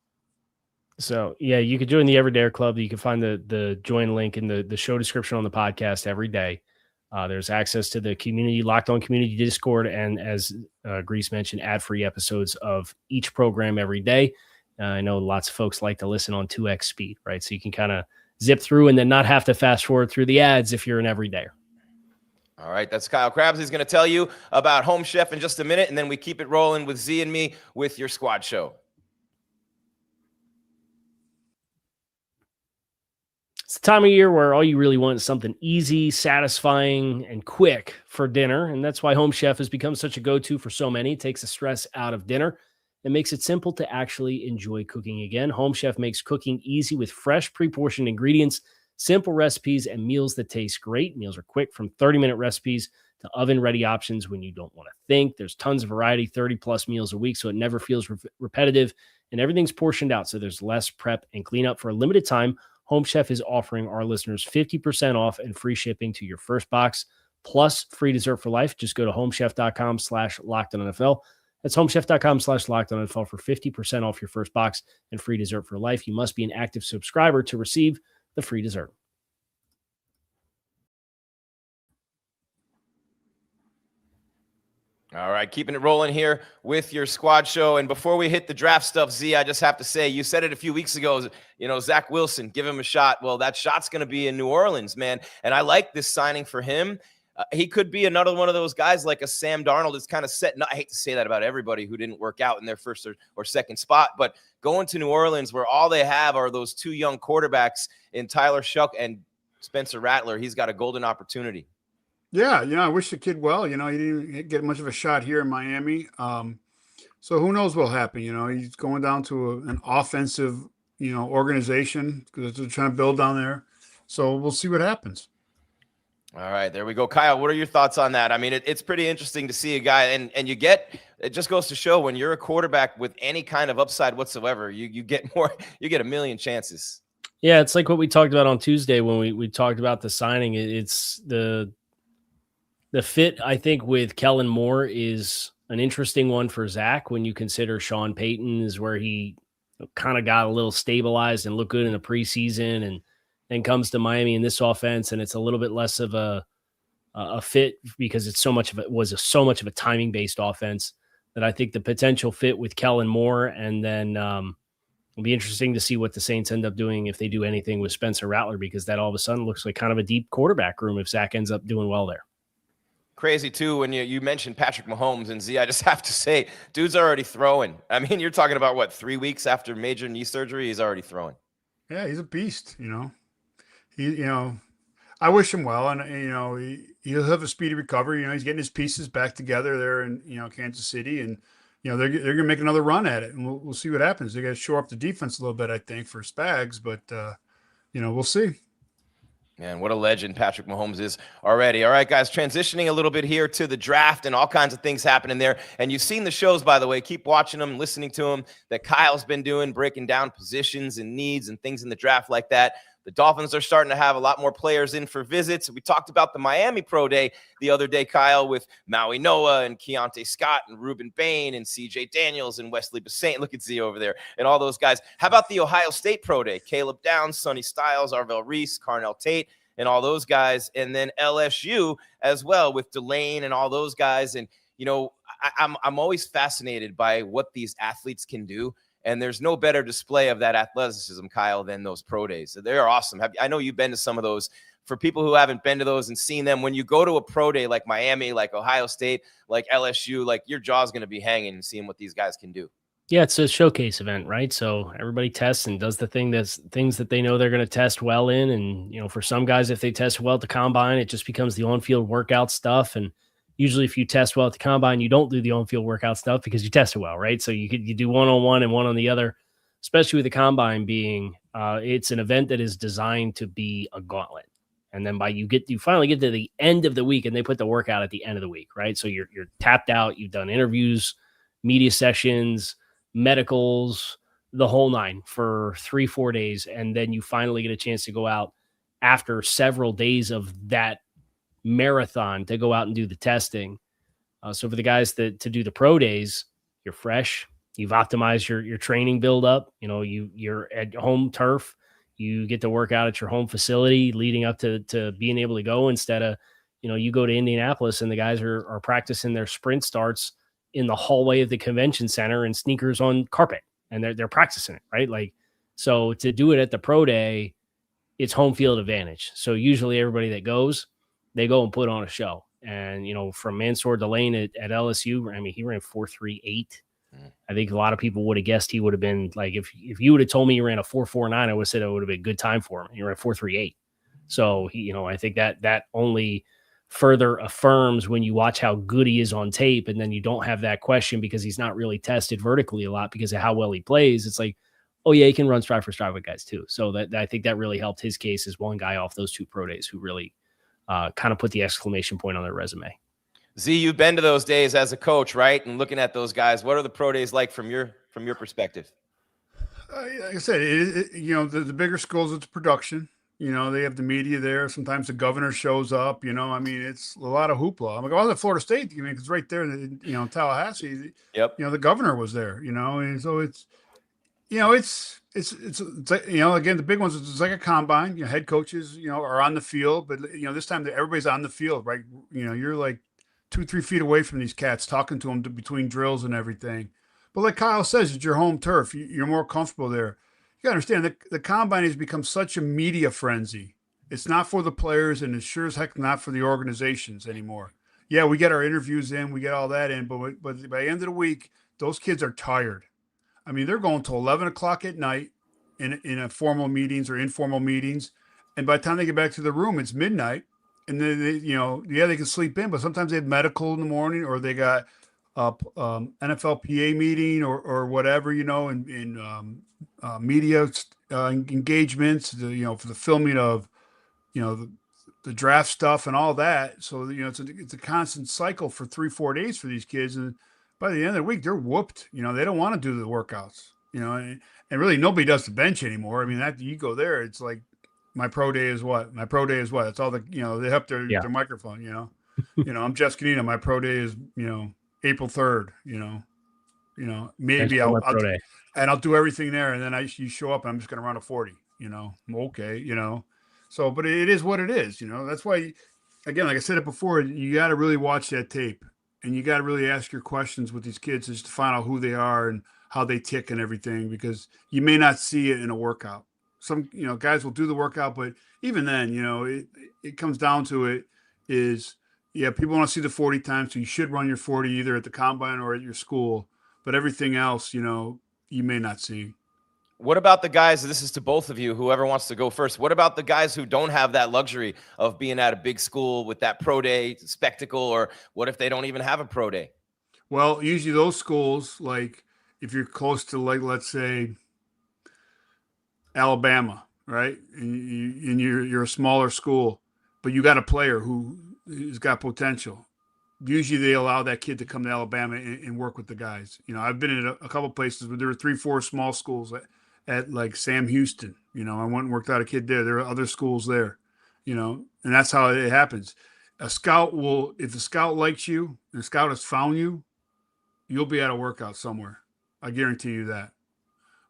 So yeah, you could join the Everydayer Club. You can find the join link in the show description on the podcast every day. There's access to the community, Locked On community Discord, and as Gries mentioned, ad-free episodes of each program every day. I know lots of folks like to listen on 2x speed, right? So you can kind of zip through and then not have to fast forward through the ads if you're an everydayer. All right, that's Kyle Krabs. He's going to tell you about Home Chef in just a minute, and then we keep it rolling with Z and me with your squad show. It's the time of year where all you really want is something easy, satisfying, and quick for dinner. And that's why Home Chef has become such a go-to for so many. It takes the stress out of dinner and makes it simple to actually enjoy cooking again. Home Chef makes cooking easy with fresh, pre-portioned ingredients, simple recipes, and meals that taste great. Meals are quick, from 30-minute recipes to oven-ready options when you don't want to think. There's tons of variety, 30-plus meals a week, so it never feels repetitive. And everything's portioned out, so there's less prep and cleanup. For a limited time, Home Chef is offering our listeners 50% off and free shipping to your first box, plus free dessert for life. Just go to homechef.com/LockedOnNFL. That's homechef.com/LockedOnNFL for 50% off your first box and free dessert for life. You must be an active subscriber to receive the free dessert. All right, keeping it rolling here with your squad show. And before we hit the draft stuff, Z, I just have to say, you said it a few weeks ago, Zach Wilson, give him a shot. Well, that shot's going to be in New Orleans, man. And I like this signing for him. He could be another one of those guys like a Sam Darnold that's kind of setting up. I hate to say that about everybody who didn't work out in their first or second spot, but going to New Orleans where all they have are those two young quarterbacks in Tyler Shuck and Spencer Rattler, he's got a golden opportunity. Yeah, I wish the kid well. He didn't get much of a shot here in Miami. So who knows what'll happen? He's going down to an offensive, organization because they're trying to build down there. So we'll see what happens. All right, there we go. Kyle, what are your thoughts on that? I mean, it's pretty interesting to see a guy, and it just goes to show when you're a quarterback with any kind of upside whatsoever, you get a million chances. Yeah, it's like what we talked about on Tuesday when we talked about the signing. It's the fit, I think, with Kellen Moore is an interesting one for Zach when you consider Sean Payton is where he kind of got a little stabilized and looked good in the preseason, and then comes to Miami in this offense, and it's a little bit less of a fit because it's so much of a timing based offense that I think the potential fit with Kellen Moore, and then it'll be interesting to see what the Saints end up doing if they do anything with Spencer Rattler, because that all of a sudden looks like kind of a deep quarterback room if Zach ends up doing well there. Crazy too when you mentioned Patrick Mahomes, and Z, I just have to say, dude's already throwing. I mean, you're talking about what, 3 weeks after major knee surgery, he's already throwing. Yeah, he's a beast. I wish him well, and he'll have a speedy recovery. He's getting his pieces back together there in Kansas City, and they're gonna make another run at it, and we'll see what happens. They got to shore up the defense a little bit, I think, for Spags, but we'll see. Man, what a legend Patrick Mahomes is already. All right, guys, transitioning a little bit here to the draft and all kinds of things happening there. And you've seen the shows, by the way. Keep watching them, listening to them, that Kyle's been doing, breaking down positions and needs and things in the draft like that. The Dolphins are starting to have a lot more players in for visits. We talked about the Miami Pro Day the other day, Kyle, with Maui Noah and Keontae Scott and Ruben Bain and CJ Daniels and Wesley Bassane. Look at Z over there and all those guys. How about the Ohio State Pro Day? Caleb Downs, Sonny Styles, Arvell Reese, Carnell Tate, and all those guys. And then LSU as well with Delane and all those guys. And, I'm always fascinated by what these athletes can do. And there's no better display of that athleticism, Kyle, than those pro days. So they're awesome. I know you've been to some of those. For people who haven't been to those and seen them, when you go to a pro day like Miami, like Ohio State, like LSU, like your jaw's going to be hanging and seeing what these guys can do. Yeah, it's a showcase event, right? So everybody tests and does the things that they know they're going to test well in. And, for some guys, if they test well at the combine, it just becomes the on-field workout stuff. And usually if you test well at the combine, you don't do the on-field workout stuff because you tested well, right? So you do one on one and one on the other, especially with the combine being it's an event that is designed to be a gauntlet. And then you finally get to the end of the week and they put the workout at the end of the week, right? So you're tapped out, you've done interviews, media sessions, medicals, the whole nine for 3-4 days. And then you finally get a chance to go out after several days of that marathon to go out and do the testing. So for the guys to do the pro days, you're fresh. You've optimized your training build up. You're at home turf. You get to work out at your home facility leading up to being able to go, instead of, you go to Indianapolis and the guys are practicing their sprint starts in the hallway of the convention center and sneakers on carpet, and they're practicing it, right? Like, so to do it at the pro day, it's home field advantage. So usually everybody that goes, they go and put on a show. And, from Mansour Delane at LSU, I mean, he ran 4.38. I think a lot of people would have guessed he would have been like, if you would have told me he ran a 4.49, I would have said it would have been a good time for him. He ran 4.38. So he, I think that only further affirms when you watch how good he is on tape, and then you don't have that question because he's not really tested vertically a lot because of how well he plays. It's like, oh yeah, he can run stride for stride with guys too. So that I think that really helped his case as one guy off those 2 pro days who really kind of put the exclamation point on their resume. Z, you've been to those days as a coach, right? And looking at those guys, what are the pro days like from your perspective? Like I said, the bigger schools, it's production. They have the media there. Sometimes the governor shows up. I mean, it's a lot of hoopla. I'm like, I was at Florida State. It's right there. In Tallahassee. Yep. The governor was there. And so it's again, the big ones. It's like a combine. Head coaches, are on the field, but this time everybody's on the field, right? You're like 2-3 feet away from these cats, talking to them between drills and everything. But like Kyle says, it's your home turf. You're more comfortable there. You got to understand that the combine has become such a media frenzy. It's not for the players, and it's sure as heck not for the organizations anymore. Yeah, we get our interviews in, we get all that in, but by the end of the week, those kids are tired. I mean, they're going till 11 o'clock at night in a formal meetings or informal meetings, and by the time they get back to the room, it's midnight. And then they can sleep in, but sometimes they have medical in the morning, or they got NFLPA meeting or whatever, in media engagements, for the filming of, the draft stuff and all that. So, it's a constant cycle for 3-4 days for these kids. And by the end of the week, they're whooped. They don't want to do the workouts, and really nobody does the bench anymore. I mean, after you go there, it's like, my pro day is what? My pro day is what? It's all the, they have their microphone, I'm Jeff Zgonina. My pro day is, April 3rd, Maybe I'll do everything there, and then you show up and I'm just going to run a 40. Okay, So, but it is what it is. That's why, again, like I said it before, you got to really watch that tape, and you got to really ask your questions with these kids just to find out who they are and how they tick and everything, because you may not see it in a workout. Some, guys will do the workout, but even then, it comes down to it is, people want to see the 40 times. So you should run your 40 either at the combine or at your school, but everything else, you may not see. What about the guys, this is to both of you, whoever wants to go first. What about the guys who don't have that luxury of being at a big school with that pro day spectacle, or what if they don't even have a pro day? Well, usually those schools, like if you're close to, like, let's say Alabama, right? And you're a smaller school, but you got a player who has got potential. Usually they allow that kid to come to Alabama and work with the guys. I've been in a couple places where there were 3-4 small schools at like Sam Houston. I went and worked out a kid there. There are other schools there, and that's how it happens. If the scout likes you and the scout has found you, you'll be at a workout somewhere. I guarantee you that.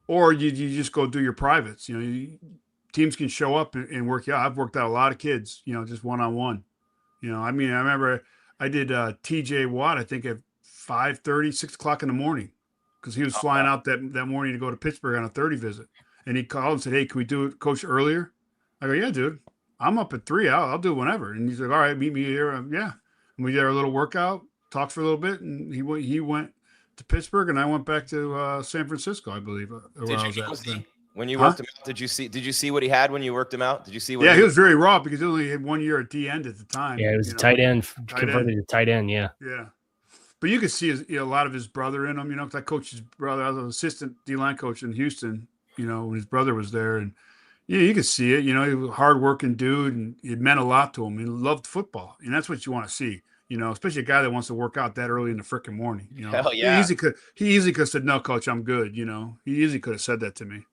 Or you just go do your privates. Teams can show up and work you out. I've worked out a lot of kids, just one-on-one. I remember I did TJ Watt, I think at 5:30, 6 o'clock in the morning, because he was flying out that morning to go to Pittsburgh on a 30 visit. And he called and said, "Hey, can we do it, Coach, earlier?" I go, "Yeah, dude, I'm up at 3. I'll do it whenever." And he's like, "All right, meet me here." Yeah. And we did our little workout, talked for a little bit, and he went to Pittsburgh, and I went back to San Francisco, I believe. When you worked him out, did you see what he had when you worked him out? Did you see what? Yeah, he was very raw because he only had 1 year at D end at the time. Yeah, it was a tight end, converted to tight end. Yeah. Yeah. But you could see a lot of his brother in him, because I coached his brother. I was an assistant D-line coach in Houston, when his brother was there. And, you could see it. He was a hard-working dude, and it meant a lot to him. He loved football, and that's what you want to see, especially a guy that wants to work out that early in the freaking morning. Hell yeah. He easily could have said, "No, Coach, I'm good." He easily could have said that to me.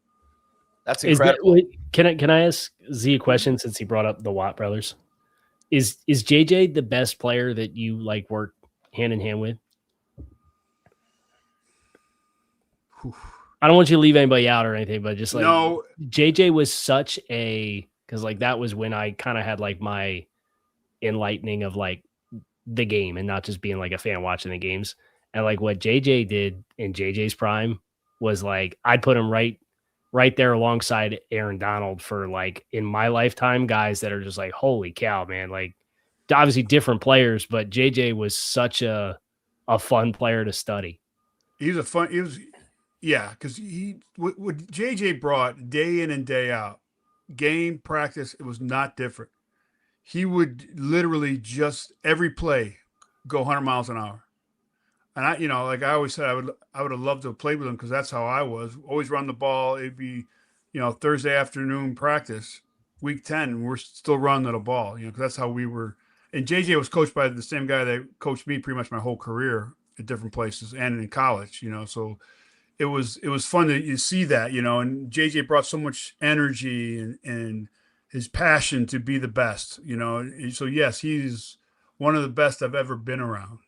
That's incredible. Can I ask Z a question since he brought up the Watt brothers? Is JJ the best player that you like work hand in hand with? I don't want you to leave anybody out or anything, but just like, no. JJ was such because like that was when I kind of had like my enlightening of like the game and not just being like a fan watching the games. And like what JJ did in JJ's prime was like, I'd put him right there alongside Aaron Donald for like in my lifetime guys that are just like, holy cow, man. Like obviously different players, but JJ was such a fun player to study. Because what JJ brought day in and day out, game practice, it was not different. He would literally just every play go 100 miles an hour. And like I always said, I would have loved to have played with him because that's how I was. Always run the ball. It'd be, Thursday afternoon practice, week 10, we're still running the ball, because that's how we were. And JJ was coached by the same guy that coached me pretty much my whole career at different places and in college, so it was fun to see that, and JJ brought so much energy and his passion to be the best, So yes, he's one of the best I've ever been around,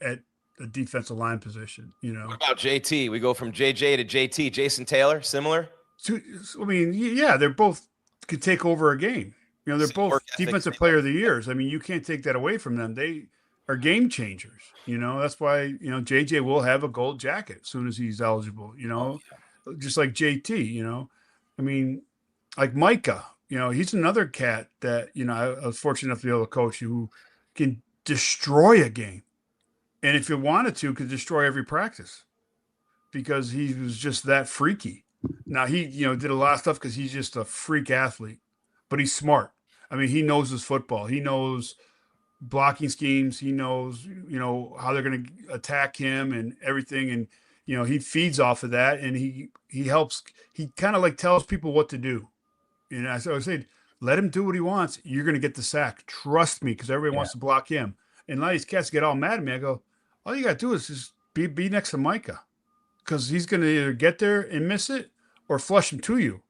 at a defensive line position, What about JT? We go from JJ to JT. Jason Taylor, similar? They're both could take over a game. They're both defensive player of the years. You can't take that away from them. They are game changers. That's why, JJ will have a gold jacket as soon as he's eligible, just like JT, like Micah, he's another cat that, I was fortunate enough to be able to coach who can destroy a game. And if he wanted to, could destroy every practice because he was just that freaky. Now he, did a lot of stuff because he's just a freak athlete, but he's smart. He knows his football. He knows blocking schemes. He knows, how they're going to attack him and everything. And, he feeds off of that and he helps, he kind of like tells people what to do. And I always say, let him do what he wants. You're going to get the sack. Trust me. Cause everybody wants to block him. And a lot of these cats get all mad at me. I go, all you got to do is just be next to Micah. Cause he's going to either get there and miss it or flush him to you.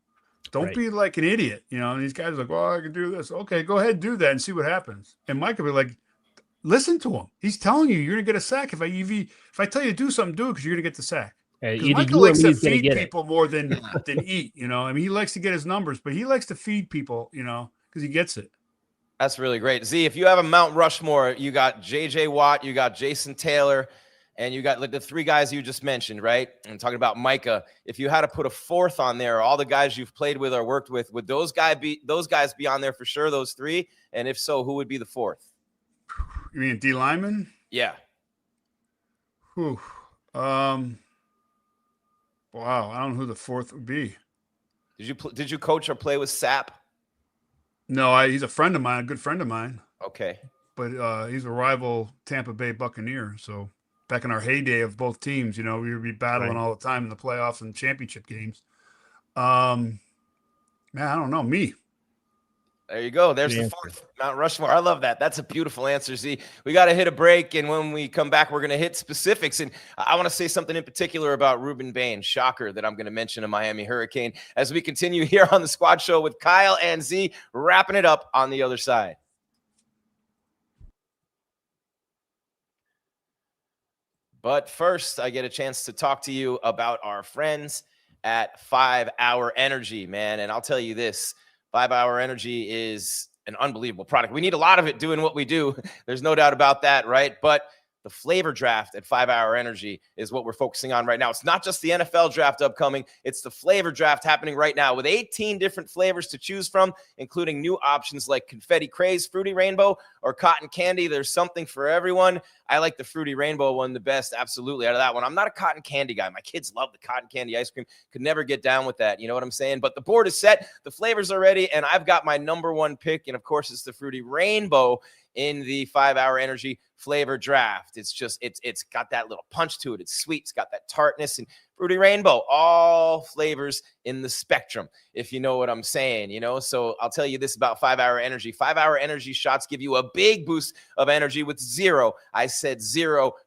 Don't be like an idiot, and these guys are like, well, I can do this. Okay, go ahead, do that and see what happens. And Mike will be like, listen to him. He's telling you you're gonna get a sack. If I tell you to do something, do it because you're gonna get the sack. Because Michael likes to feed people more than eat. I mean, he likes to get his numbers, but he likes to feed people. Because he gets it. That's really great. Z, if you have a Mount Rushmore, you got J.J. Watt, you got Jason Taylor, and you got the three guys you just mentioned, right? And talking about Micah, if you had to put a fourth on there, all the guys you've played with or worked with, would those guys be on there for sure, those three? And if so, who would be the fourth? You mean D lineman? Yeah. Whew. Wow, I don't know who the fourth would be. Did you coach or play with Sapp? No, he's a friend of mine, a good friend of mine. Okay. But he's a rival Tampa Bay Buccaneer. So back in our heyday of both teams, we would be battling all the time in the playoffs and championship games. Man, I don't know. Me. There you go. There's the fourth Mount Rushmore. I love that. That's a beautiful answer. Z, we got to hit a break. And when we come back, we're going to hit specifics. And I want to say something in particular about Ruben Bain. Shocker that I'm going to mention a Miami Hurricane as we continue here on the Squad Show with Kyle and Z, wrapping it up on the other side. But first, I get a chance to talk to you about our friends at 5 Hour Energy, man. And I'll tell you this. 5 Hour Energy is an unbelievable product. We need a lot of it doing what we do. There's no doubt about that, right? But the flavor draft at 5 Hour Energy is what we're focusing on right now. It's not just the NFL draft upcoming. It's the flavor draft happening right now with 18 different flavors to choose from, including new options like Confetti Craze, Fruity Rainbow, or Cotton Candy. There's something for everyone. I like the Fruity Rainbow one the best, absolutely, out of that one. I'm not a cotton candy guy. My kids love the cotton candy ice cream. Could never get down with that. You know what I'm saying? But the board is set. The flavors are ready, and I've got my number one pick, and of course, it's the Fruity Rainbow in the 5 Hour Energy flavor draft. It's just, it's got that little punch to it. It's sweet. It's got that tartness, and Fruity Rainbow, all flavors in the spectrum, if you know what I'm saying, So I'll tell you this about 5 Hour Energy. 5 Hour Energy shots give you a big boost of energy with zero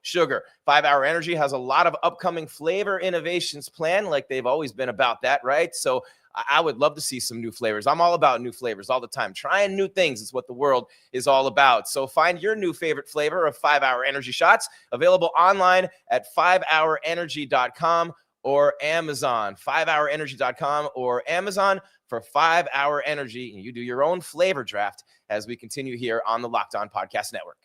sugar. 5 Hour Energy has a lot of upcoming flavor innovations planned, like they've always been about that, right? So I would love to see some new flavors. I'm all about new flavors all the time. Trying new things is what the world is all about. So find your new favorite flavor of 5 Hour Energy shots, available online at 5hourenergy.com or Amazon. 5hourenergy.com or Amazon for 5 Hour Energy. And you do your own flavor draft as we continue here on the Locked On Podcast Network.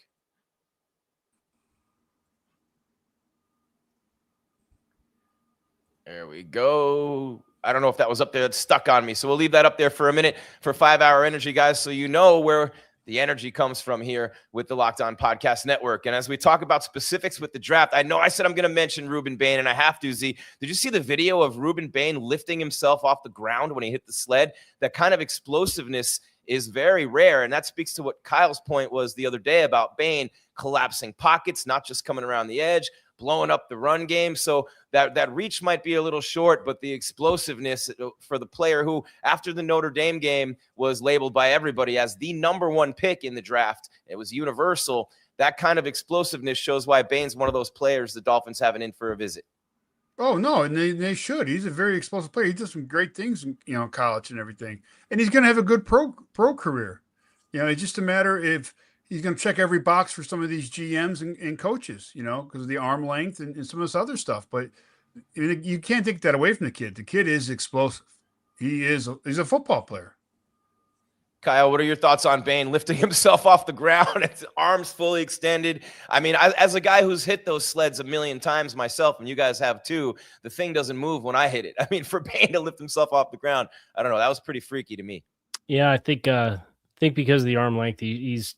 There we go. I don't know if that was up there. It's stuck on me. So we'll leave that up there for a minute for 5 Hour Energy, guys, so you know where the energy comes from here with the Locked On Podcast Network. And as we talk about specifics with the draft, I know I said I'm going to mention Ruben Bain, and I have to, Z. Did you see the video of Ruben Bain lifting himself off the ground when he hit the sled? That kind of explosiveness is very rare, and that speaks to what Kyle's point was the other day about Bain collapsing pockets, not just coming around the edge, blowing up the run game. So that reach might be a little short, but the explosiveness for the player who, after the Notre Dame game, was labeled by everybody as the number one pick in the draft, it was universal. That kind of explosiveness shows why Bain's one of those players the Dolphins have in for a visit. Oh, no, and they should. He's a very explosive player. He does some great things in college and everything. And he's going to have a good pro career. It's just a matter if he's going to check every box for some of these GMs and coaches, because of the arm length and some of this other stuff. But you can't take that away from the kid. The kid is explosive. He's a football player. Kyle, what are your thoughts on Bain lifting himself off the ground, his arms fully extended? I mean, as a guy who's hit those sleds a million times myself, and you guys have too, the thing doesn't move when I hit it. I mean, for Bain to lift himself off the ground, I don't know. That was pretty freaky to me. Yeah, I think because of the arm length, he's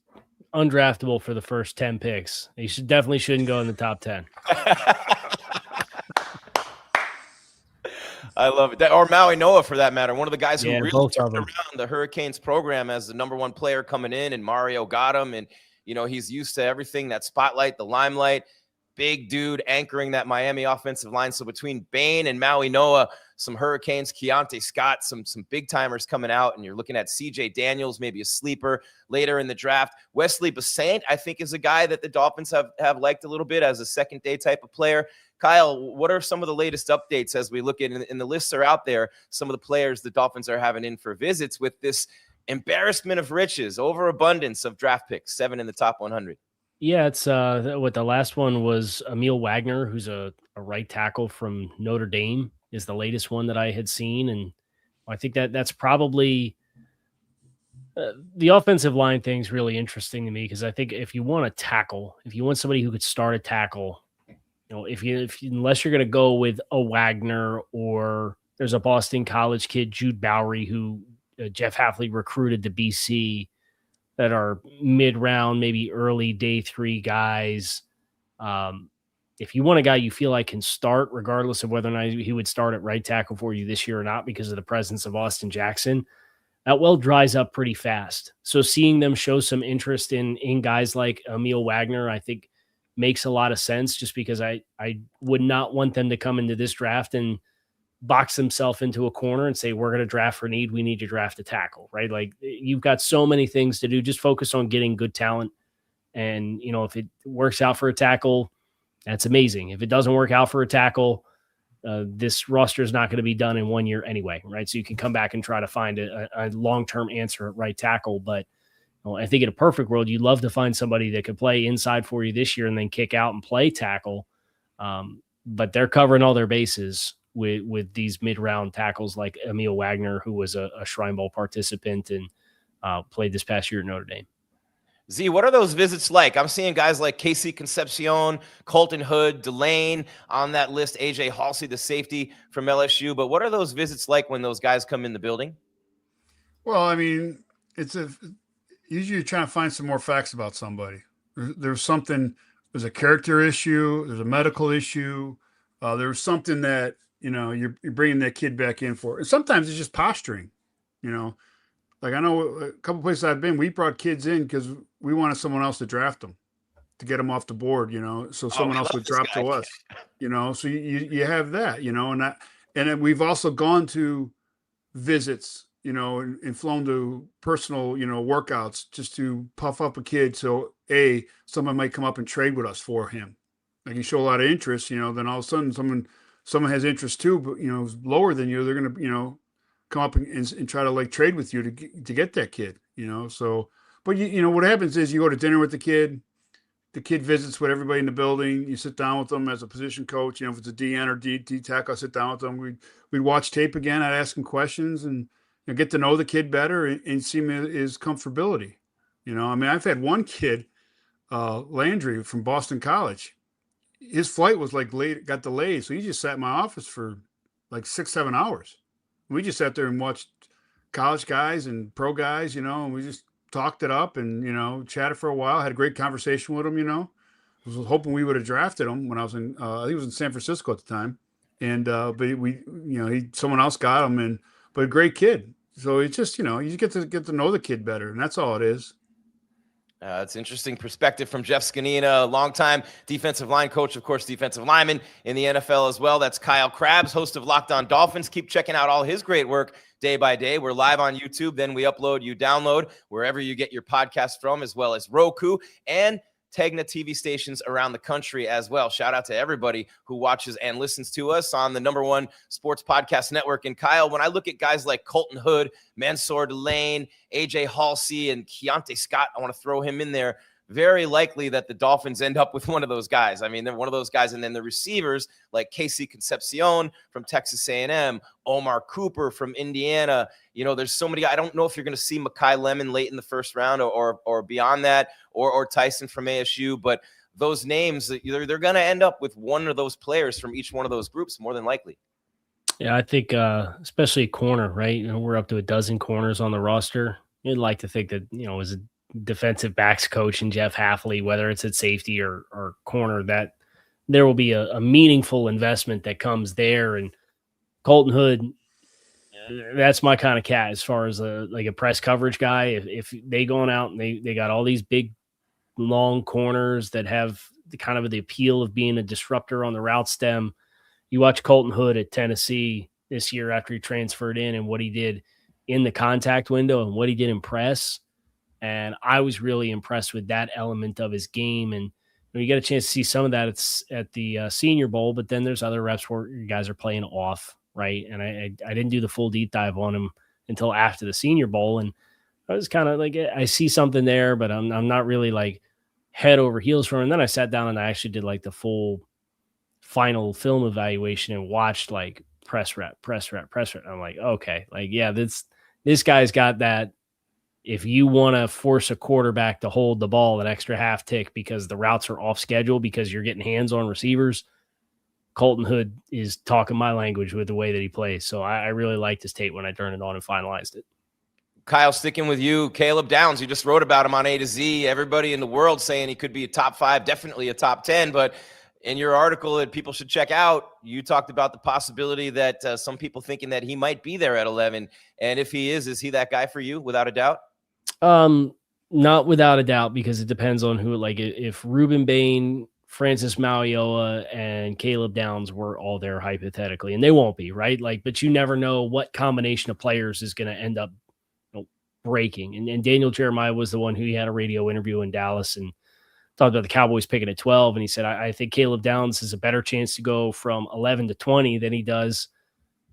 undraftable for the first 10 picks. He definitely shouldn't go in the top 10. I love it. Or Maui Noah, for that matter. One of the guys who really turned around the Hurricanes program as the number one player coming in, and Mario got him. And, he's used to everything, that spotlight, the limelight. Big dude anchoring that Miami offensive line. So between Bain and Maui Noah, some Hurricanes, Keontae Scott, some big timers coming out, and you're looking at CJ Daniels, maybe a sleeper later in the draft. Wesley Bassant, I think, is a guy that the Dolphins have liked a little bit as a second day type of player. Kyle, what are some of the latest updates as we look at, and the lists are out there, some of the players the Dolphins are having in for visits with this embarrassment of riches, overabundance of draft picks, 7 in the top 100? Yeah, it's what the last one was. Emil Wagner, who's a right tackle from Notre Dame, is the latest one that I had seen, and I think that's probably the offensive line thing's really interesting to me because I think if you want to tackle, if you want somebody who could start a tackle, unless you're going to go with a Wagner, or there's a Boston College kid, Jude Bowery, who Jeff Hafley recruited to BC, that are mid-round, maybe early day 3 guys. If you want a guy you feel like can start, regardless of whether or not he would start at right tackle for you this year or not, because of the presence of Austin Jackson, that well dries up pretty fast. So seeing them show some interest in guys like Emil Wagner, I think makes a lot of sense, just because I would not want them to come into this draft and box himself into a corner and say, we're going to draft for need. We need to draft a tackle, right? Like, you've got so many things to do. Just focus on getting good talent. And, if it works out for a tackle, that's amazing. If it doesn't work out for a tackle, this roster is not going to be done in 1 year anyway, right? So you can come back and try to find a long-term answer at right tackle. But I think in a perfect world, you'd love to find somebody that could play inside for you this year and then kick out and play tackle. But they're covering all their bases with these mid-round tackles like Emil Wagner, who was a Shrine Bowl participant and played this past year at Notre Dame. Z, what are those visits like? I'm seeing guys like Casey Concepcion, Colton Hood, Delane on that list, AJ Halsey, the safety from LSU. But what are those visits like when those guys come in the building? Well, I mean, usually you're trying to find some more facts about somebody. There's a character issue, there's a medical issue, there's something that, you're bringing that kid back in for. And sometimes it's just posturing, Like, I know a couple places I've been, we brought kids in because we wanted someone else to draft them, to get them off the board, so someone else would drop to us, So you have that, and then we've also gone to visits, and flown to personal, workouts just to puff up a kid. So someone might come up and trade with us for him. Like, you show a lot of interest, then all of a sudden someone has interest too, but lower than you, they're going to, come up and try to like trade with you to get that kid, So, but what happens is you go to dinner with the kid visits with everybody in the building. You sit down with them as a position coach. If it's a DN or D tackle, I sit down with them. We'd watch tape again. I'd ask him questions and get to know the kid better and see his comfortability. I've had one kid, Landry from Boston College. His flight was got delayed, so he just sat in my office for like 6-7 hours. We just sat there and watched college guys and pro guys, and we just talked it up and, chatted for a while, had a great conversation with him, I was hoping we would have drafted him when I was in, I think he was in San Francisco at the time. And, but someone else got him but a great kid. So it's just, you get to know the kid better, and that's all it is. It's interesting perspective from Jeff Zgonina, longtime defensive line coach, of course, defensive lineman in the NFL as well. That's Kyle Krabs, host of Locked On Dolphins. Keep checking out all his great work day by day. We're live on YouTube. Then we upload, you download wherever you get your podcast from, as well as Roku and Tegna TV stations around the country as well. Shout out to everybody who watches and listens to us on the #1 sports podcast network. And Kyle, when I look at guys like Colton Hood, Mansour Delane, AJ Halsey, and Keontae Scott, I want to throw him in there. Very likely that the Dolphins end up with one of those guys. I mean, they're one of those guys. And then the receivers like Casey Concepcion from Texas A&M, Omar Cooper from Indiana. There's so many. I don't know if you're going to see Mekhi Lemon late in the first round or beyond that, or Tyson from ASU. But those names, they're going to end up with one of those players from each one of those groups, more than likely. Yeah, I think especially corner, right? We're up to a dozen corners on the roster. You'd like to think that, as a defensive backs coach and Jeff Hafley, whether it's at safety or corner, that there will be a meaningful investment that comes there. And Colton Hood, that's my kind of cat as far as a press coverage guy. If they going out and they got all these big, long corners that have the kind of the appeal of being a disruptor on the route stem. You watch Colton Hood at Tennessee this year after he transferred in and what he did in the contact window and what he did in press. And I was really impressed with that element of his game. And you get a chance to see some of that at the Senior Bowl, but then there's other reps where you guys are playing off, right? And I didn't do the full deep dive on him until after the Senior Bowl. And I was kind of like, I see something there, but I'm not really like head over heels for him. And then I sat down and I actually did like the full final film evaluation and watched like press rep. And I'm like, okay, like, yeah, this guy's got that. If you want to force a quarterback to hold the ball an extra half tick because the routes are off schedule because you're getting hands on receivers, Colton Hood is talking my language with the way that he plays. So I really liked his tape when I turned it on and finalized it. Kyle, sticking with you, Caleb Downs, you just wrote about him on A to Z. Everybody in the world saying he could be a top 5, definitely a top 10. But in your article that people should check out, you talked about the possibility that some people thinking that he might be there at 11. And if he is he that guy for you without a doubt? Not without a doubt, because it depends on who, like if Ruben Bain, Francis Malioa, and Caleb Downs were all there hypothetically, and they won't be, right? Like, but you never know what combination of players is going to end up breaking. And Daniel Jeremiah was the one who had a radio interview in Dallas and talked about the Cowboys picking at 12. And he said, I think Caleb Downs has a better chance to go from 11 to 20 than he does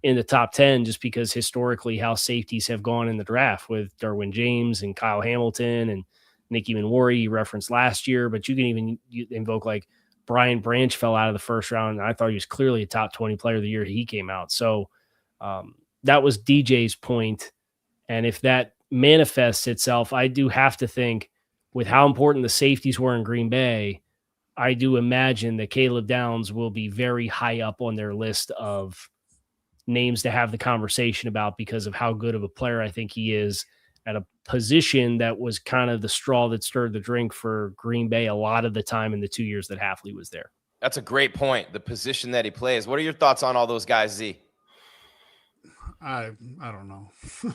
in the top 10, just because historically how safeties have gone in the draft with Derwin James and Kyle Hamilton and Nicky Manwari you referenced last year. But you can even invoke like Brian Branch fell out of the first round. And I thought he was clearly a top 20 player of the year he came out. So that was DJ's point. And if that manifests itself, I do have to think with how important the safeties were in Green Bay, I do imagine that Caleb Downs will be very high up on their list of names to have the conversation about because of how good of a player I think he is at a position that was kind of the straw that stirred the drink for Green Bay a lot of the time in the 2 years that Hafley was there. That's a great point. The position that he plays. What are your thoughts on all those guys, Z? I don't know.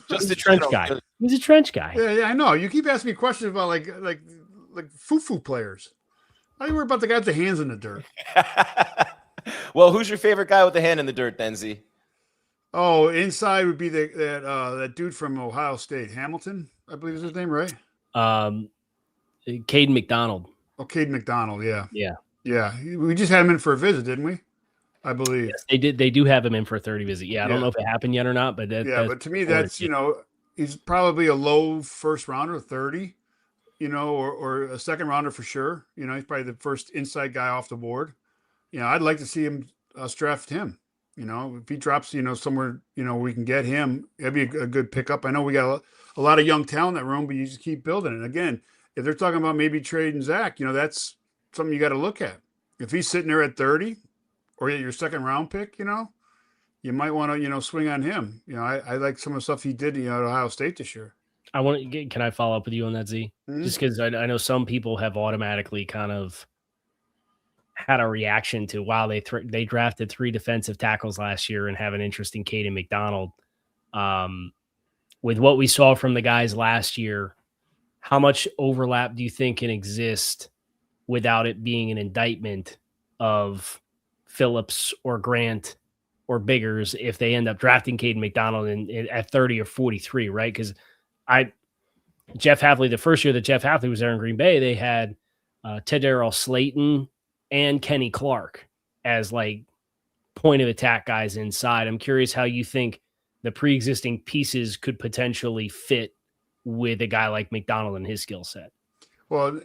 Just a trench guy. He's a trench guy. Yeah, I know. You keep asking me questions about like foo-foo players. How do you worry about the guy with the hands in the dirt? Well, who's your favorite guy with the hand in the dirt then, Z? Oh, inside would be that dude from Ohio State, Hamilton, I believe is his name, right? Caden McDonald. Oh, Caden McDonald, yeah. Yeah. We just had him in for a visit, didn't we? I believe. Yes, they did. They do have him in for a 30 visit. Yeah, I don't know if it happened yet or not, but but to me, that's, he's probably a low first rounder, 30, or a second rounder for sure. He's probably the first inside guy off the board. I'd like to see him draft him. If he drops, somewhere, we can get him, that'd be a good pickup. I know we got a lot of young talent in that room, but you just keep building it. Again, if they're talking about maybe trading Zach, that's something you got to look at. If he's sitting there at 30 or your second round pick, you might want to, swing on him. I like some of the stuff he did, at Ohio State this year. Can I follow up with you on that, Z? Mm-hmm. Just because I know some people have automatically kind of had a reaction to, wow, they drafted 3 defensive tackles last year and have an interest in Caden McDonald. With what we saw from the guys last year, how much overlap do you think can exist without it being an indictment of Phillips or Grant or Biggers if they end up drafting Caden McDonald at 30 or 43, right? Because Jeff Hafley, the first year that Jeff Hafley was there in Green Bay, they had Teddarrell Slayton and Kenny Clark as like point of attack guys inside. I'm curious how you think the pre-existing pieces could potentially fit with a guy like McDonald and his skill set. Well,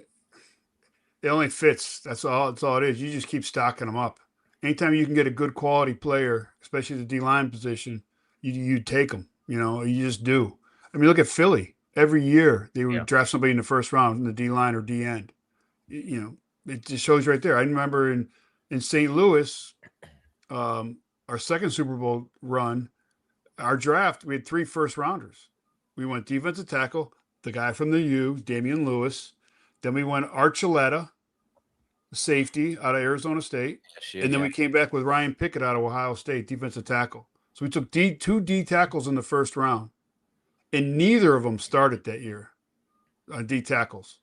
it only fits. That's all it is. You just keep stocking them up. Anytime you can get a good quality player, especially the D-line position, you take them. You just do. I mean, look at Philly. Every year they would draft somebody in the first round in the D-line or D-end. It just shows right there. I remember in St. Louis, our second Super Bowl run, our draft, we had 3 first rounders. We went defensive tackle, the guy from the U, Damian Lewis. Then we went Archuleta, safety out of Arizona State. And then we came back with Ryan Pickett out of Ohio State, defensive tackle. So we took 2 D tackles in the first round. And neither of them started that year on D tackles.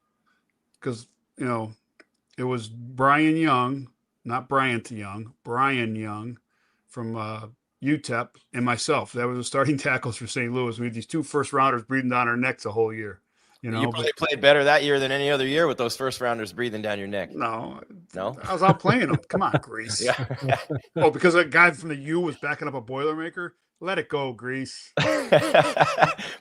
Because, it was Brian Young, not Bryant Young, Brian Young from UTEP and myself. That was the starting tackles for St. Louis. We had these 2 first rounders breathing down our necks the whole year. You probably played better that year than any other year with those first rounders breathing down your neck. No, I was out playing them. Come on, Gries. Yeah. Oh, because that guy from the U was backing up a Boilermaker. Let it go, Gries.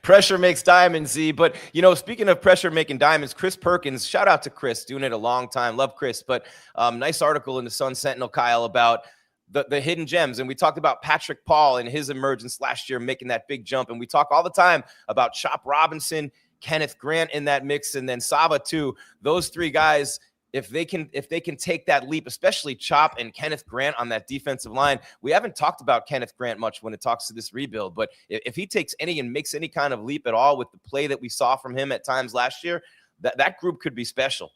Pressure makes diamonds, Z. But, speaking of pressure making diamonds, Chris Perkins, shout out to Chris, doing it a long time. Love Chris. But nice article in the Sun Sentinel, Kyle, about the hidden gems. And we talked about Patrick Paul and his emergence last year, making that big jump. And we talk all the time about Chop Robinson, Kenneth Grant in that mix, and then Saba too. Those three guys, if they can take that leap, especially Chop and Kenneth Grant on that defensive line. We haven't talked about Kenneth Grant much when it talks to this rebuild, but if he takes any and makes any kind of leap at all with the play that we saw from him at times last year, that group could be special.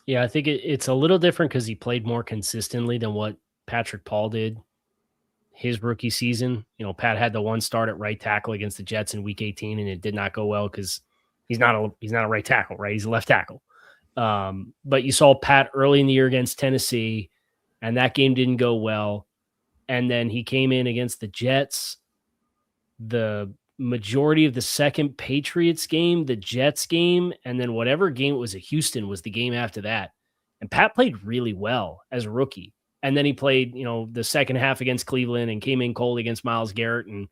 Yeah, I think it's a little different because he played more consistently than what Patrick Paul did his rookie season. Pat had the one start at right tackle against the Jets in week 18, and it did not go well because he's not a right tackle, right? He's a left tackle. But you saw Pat early in the year against Tennessee, and that game didn't go well. And then he came in against the Jets, the majority of the second Patriots game, the Jets game, and then whatever game it was at Houston was the game after that. And Pat played really well as a rookie. And then he played, the second half against Cleveland and came in cold against Myles Garrett, and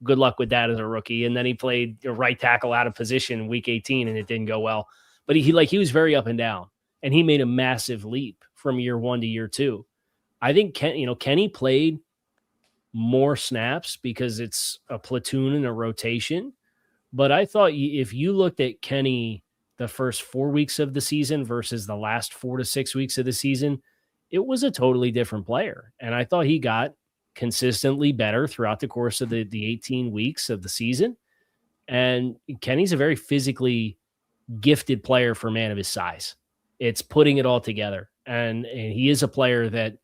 good luck with that as a rookie. And then he played a right tackle out of position in week 18, and it didn't go well. But he was very up and down, and he made a massive leap from year one to year two. I think Kenny played more snaps because it's a platoon and a rotation. But I thought if you looked at Kenny the first 4 weeks of the season versus the last 4 to 6 weeks of the season, it was a totally different player. And I thought he got consistently better throughout the course of the 18 weeks of the season. And Kenny's a very physically gifted player for a man of his size. It's putting it all together. And he is a player that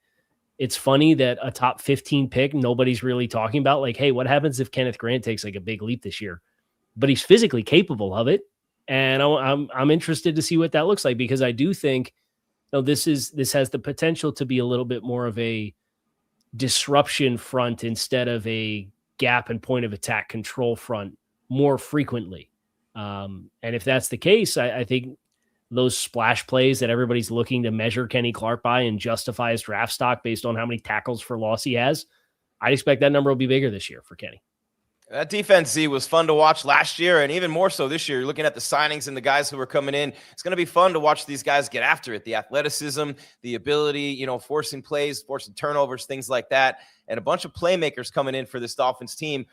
it's funny that a top 15 pick, nobody's really talking about, like, hey, what happens if Kenneth Grant takes like a big leap this year? But he's physically capable of it. And I'm interested to see what that looks like, because I do think this has the potential to be a little bit more of a disruption front instead of a gap and point of attack control front more frequently. And if that's the case, I think those splash plays that everybody's looking to measure Kenny Clark by and justify his draft stock based on how many tackles for loss he has, I expect that number will be bigger this year for Kenny. That defense, Z, was fun to watch last year, and even more so this year. You're looking at the signings and the guys who are coming in. It's going to be fun to watch these guys get after it. The athleticism, the ability, forcing plays, forcing turnovers, things like that, and a bunch of playmakers coming in for this Dolphins team.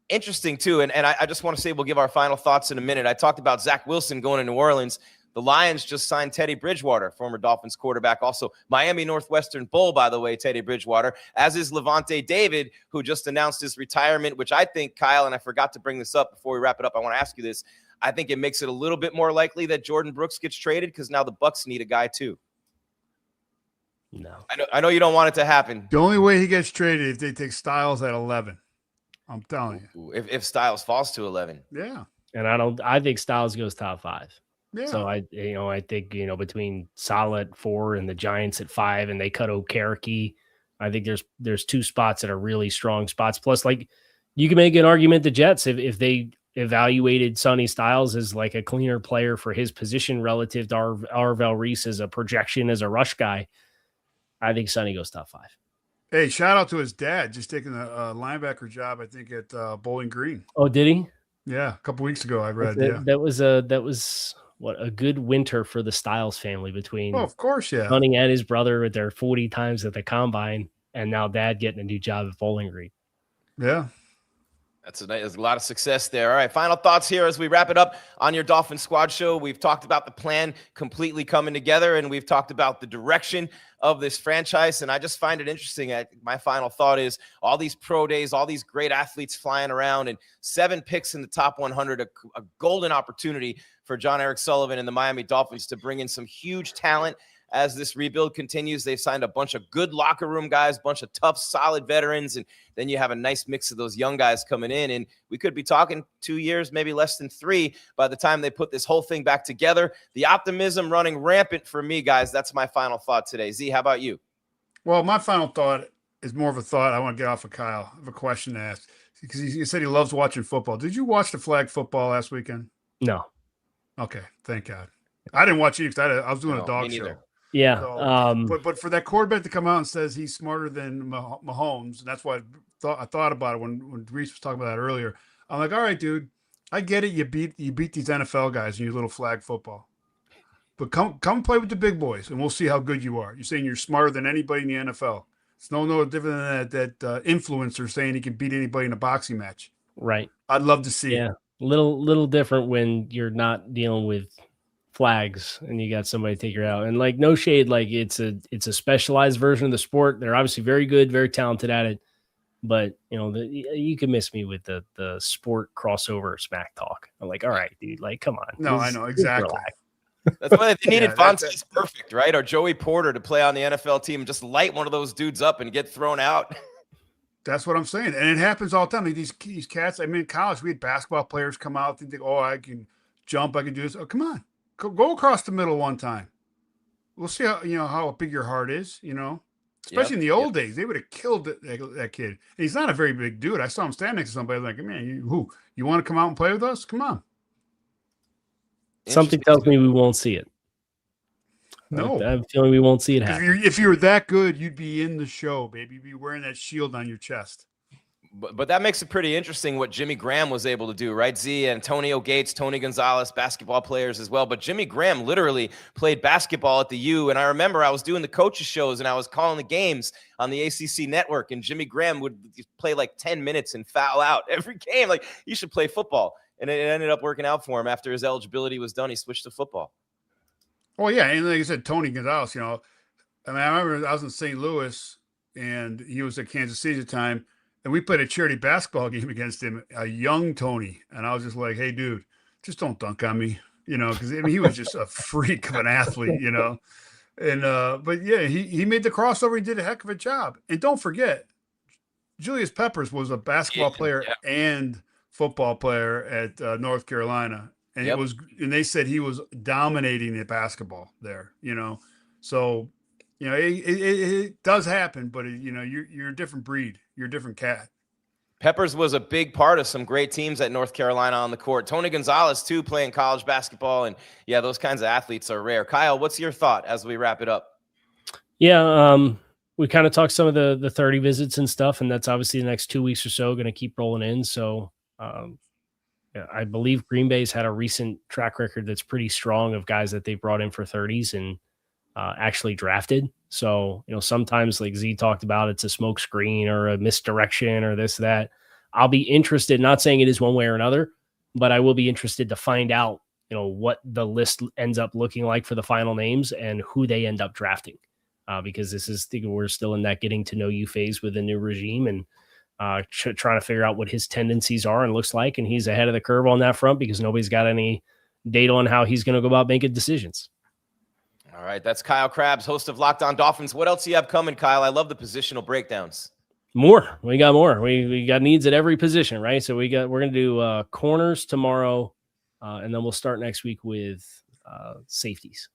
Interesting, too, and I just want to say we'll give our final thoughts in a minute. I talked about Zach Wilson going to New Orleans. The Lions just signed Teddy Bridgewater, former Dolphins quarterback, also Miami Northwestern Bull, by the way, Teddy Bridgewater, as is Levante David, who just announced his retirement, which I think, Kyle, and I forgot to bring this up before we wrap it up, I want to ask you this. I think it makes it a little bit more likely that Jordyn Brooks gets traded because now the Bucs need a guy too. No. I know you don't want it to happen. The only way he gets traded is if they take Styles at 11. I'm telling you. If Styles falls to 11. Yeah. And I think Styles goes top 5. Yeah. So I think, between Saleh at 4 and the Giants at 5, and they cut Okereke, I think there's 2 spots that are really strong spots. Plus, like, you can make an argument the Jets, if they evaluated Sonny Styles as like a cleaner player for his position relative to Arvell Reese as a projection, as a rush guy, I think Sonny goes top 5. Hey, shout out to his dad, just taking a linebacker job, I think, at Bowling Green. Oh, did he? Yeah, a couple weeks ago I read. That was what a good winter for the Styles family between. Oh, of course, yeah. Sonny and his brother with their 40 times at the combine, and now Dad getting a new job at Bowling Green. Yeah. There's a lot of success there. All right, final thoughts here as we wrap it up on your Dolphin Squad Show. We've talked about the plan completely coming together, and we've talked about the direction of this franchise, and I just find it interesting. My final thought is all these pro days, all these great athletes flying around, and 7 picks in the top 100, a golden opportunity for Jon-Eric Sullivan and the Miami Dolphins to bring in some huge talent. As this rebuild continues, they've signed a bunch of good locker room guys, bunch of tough, solid veterans, and then you have a nice mix of those young guys coming in, and we could be talking 2 years, maybe less than 3, by the time they put this whole thing back together. The optimism running rampant for me, guys. That's my final thought today. Z, how about you? Well, my final thought is more of a thought. I want to get off of Kyle. I have a question to ask, because he said he loves watching football. Did you watch the flag football last weekend? No. Okay, thank God. I didn't watch it because I was doing a dog show. Yeah. So, but for that quarterback to come out and says he's smarter than Mahomes, and that's why thought about it when Gries was talking about that earlier. I'm like, all right, dude, I get it. You beat these NFL guys in your little flag football, but come play with the big boys, and we'll see how good you are. You're saying you're smarter than anybody in the NFL. It's no different than that influencer saying he can beat anybody in a boxing match. Right. I'd love to see it. Little different when you're not dealing with flags and you got somebody to take you out. And like, no shade, like it's a specialized version of the sport. They're obviously very good, very talented at it. But you can miss me with the sport crossover smack talk. I'm like, all right, dude, like, come on. No, I know exactly. That's why they needed Vontaze Perfect, right? Or Joey Porter to play on the NFL team and just light one of those dudes up and get thrown out. That's what I'm saying. And it happens all the time. Like these cats, I mean, in college, we had basketball players come out and think, oh, I can jump, I can do this. Oh, come on. Go across the middle one time. We'll see how big your heart is, Especially in the old days. They would have killed that kid. And he's not a very big dude. I saw him stand next to somebody like, man, you want to come out and play with us? Come on. Something tells me we won't see it. No. I have a feeling we won't see it happen. If you were that good, you'd be in the show, baby. You'd be wearing that shield on your chest. But that makes it pretty interesting what Jimmy Graham was able to do, right? Z, Antonio Gates, Tony Gonzalez, basketball players as well. But Jimmy Graham literally played basketball at the U. And I remember I was doing the coaches shows and I was calling the games on the ACC network. And Jimmy Graham would play like 10 minutes and foul out every game. Like, you should play football. And it ended up working out for him. After his eligibility was done, he switched to football. Oh, yeah. And like I said, Tony Gonzalez, I remember I was in St. Louis and he was at Kansas City at the time. And we played a charity basketball game against him, a young Tony. And I was just like, hey, dude, just don't dunk on me, because he was just a freak of an athlete, And but yeah, he made the crossover. He did a heck of a job. And don't forget, Julius Peppers was a basketball player and football player at North Carolina. And and they said he was dominating the basketball there, So, it does happen, but you're a different breed. You're a different cat. Peppers was a big part of some great teams at North Carolina on the court. Tony Gonzalez, too, playing college basketball. And, yeah, those kinds of athletes are rare. Kyle, what's your thought as we wrap it up? Yeah, we kind of talked some of the 30 visits and stuff, and that's obviously the next 2 weeks or so going to keep rolling in. So I believe Green Bay's had a recent track record that's pretty strong of guys that they brought in for 30s and actually drafted. So, sometimes like Z talked about, it's a smoke screen or a misdirection or this, that. I'll be interested, not saying it is one way or another, but I will be interested to find out, what the list ends up looking like for the final names and who they end up drafting. Because we're still in that getting to know you phase with the new regime and trying to figure out what his tendencies are and looks like. And he's ahead of the curve on that front because nobody's got any data on how he's going to go about making decisions. All right, that's Kyle Krabs, host of Locked On Dolphins. What else do you have coming, Kyle? I love the positional breakdowns. More. We got more. We got needs at every position, right? So we're going to do corners tomorrow, and then we'll start next week with safeties.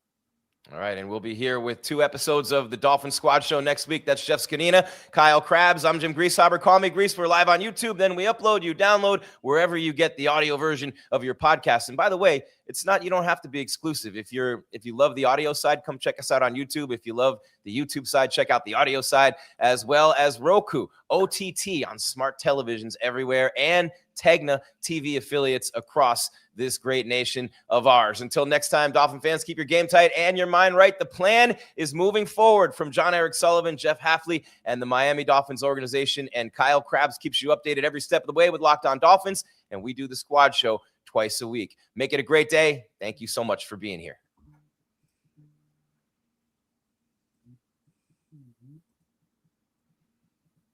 All right, and we'll be here with 2 episodes of the Dolphin Squad Show next week. That's Jeff Zgonina, Kyle Krabs. I'm Jim Grieshaber. Call me Gries. We're live on YouTube. Then we upload, you download wherever you get the audio version of your podcast. And by the way, you don't have to be exclusive. If you love the audio side, come check us out on YouTube. If you love the YouTube side, check out the audio side, as well as Roku, OTT on smart televisions everywhere, and Tegna TV affiliates across this great nation of ours. Until next time, Dolphin fans, keep your game tight and your mind right. The plan is moving forward from Jon-Eric Sullivan, Jeff Hafley, and the Miami Dolphins organization. And Kyle Krabs keeps you updated every step of the way with Locked On Dolphins. And we do the Squad Show twice a week. Make it a great day. Thank you so much for being here.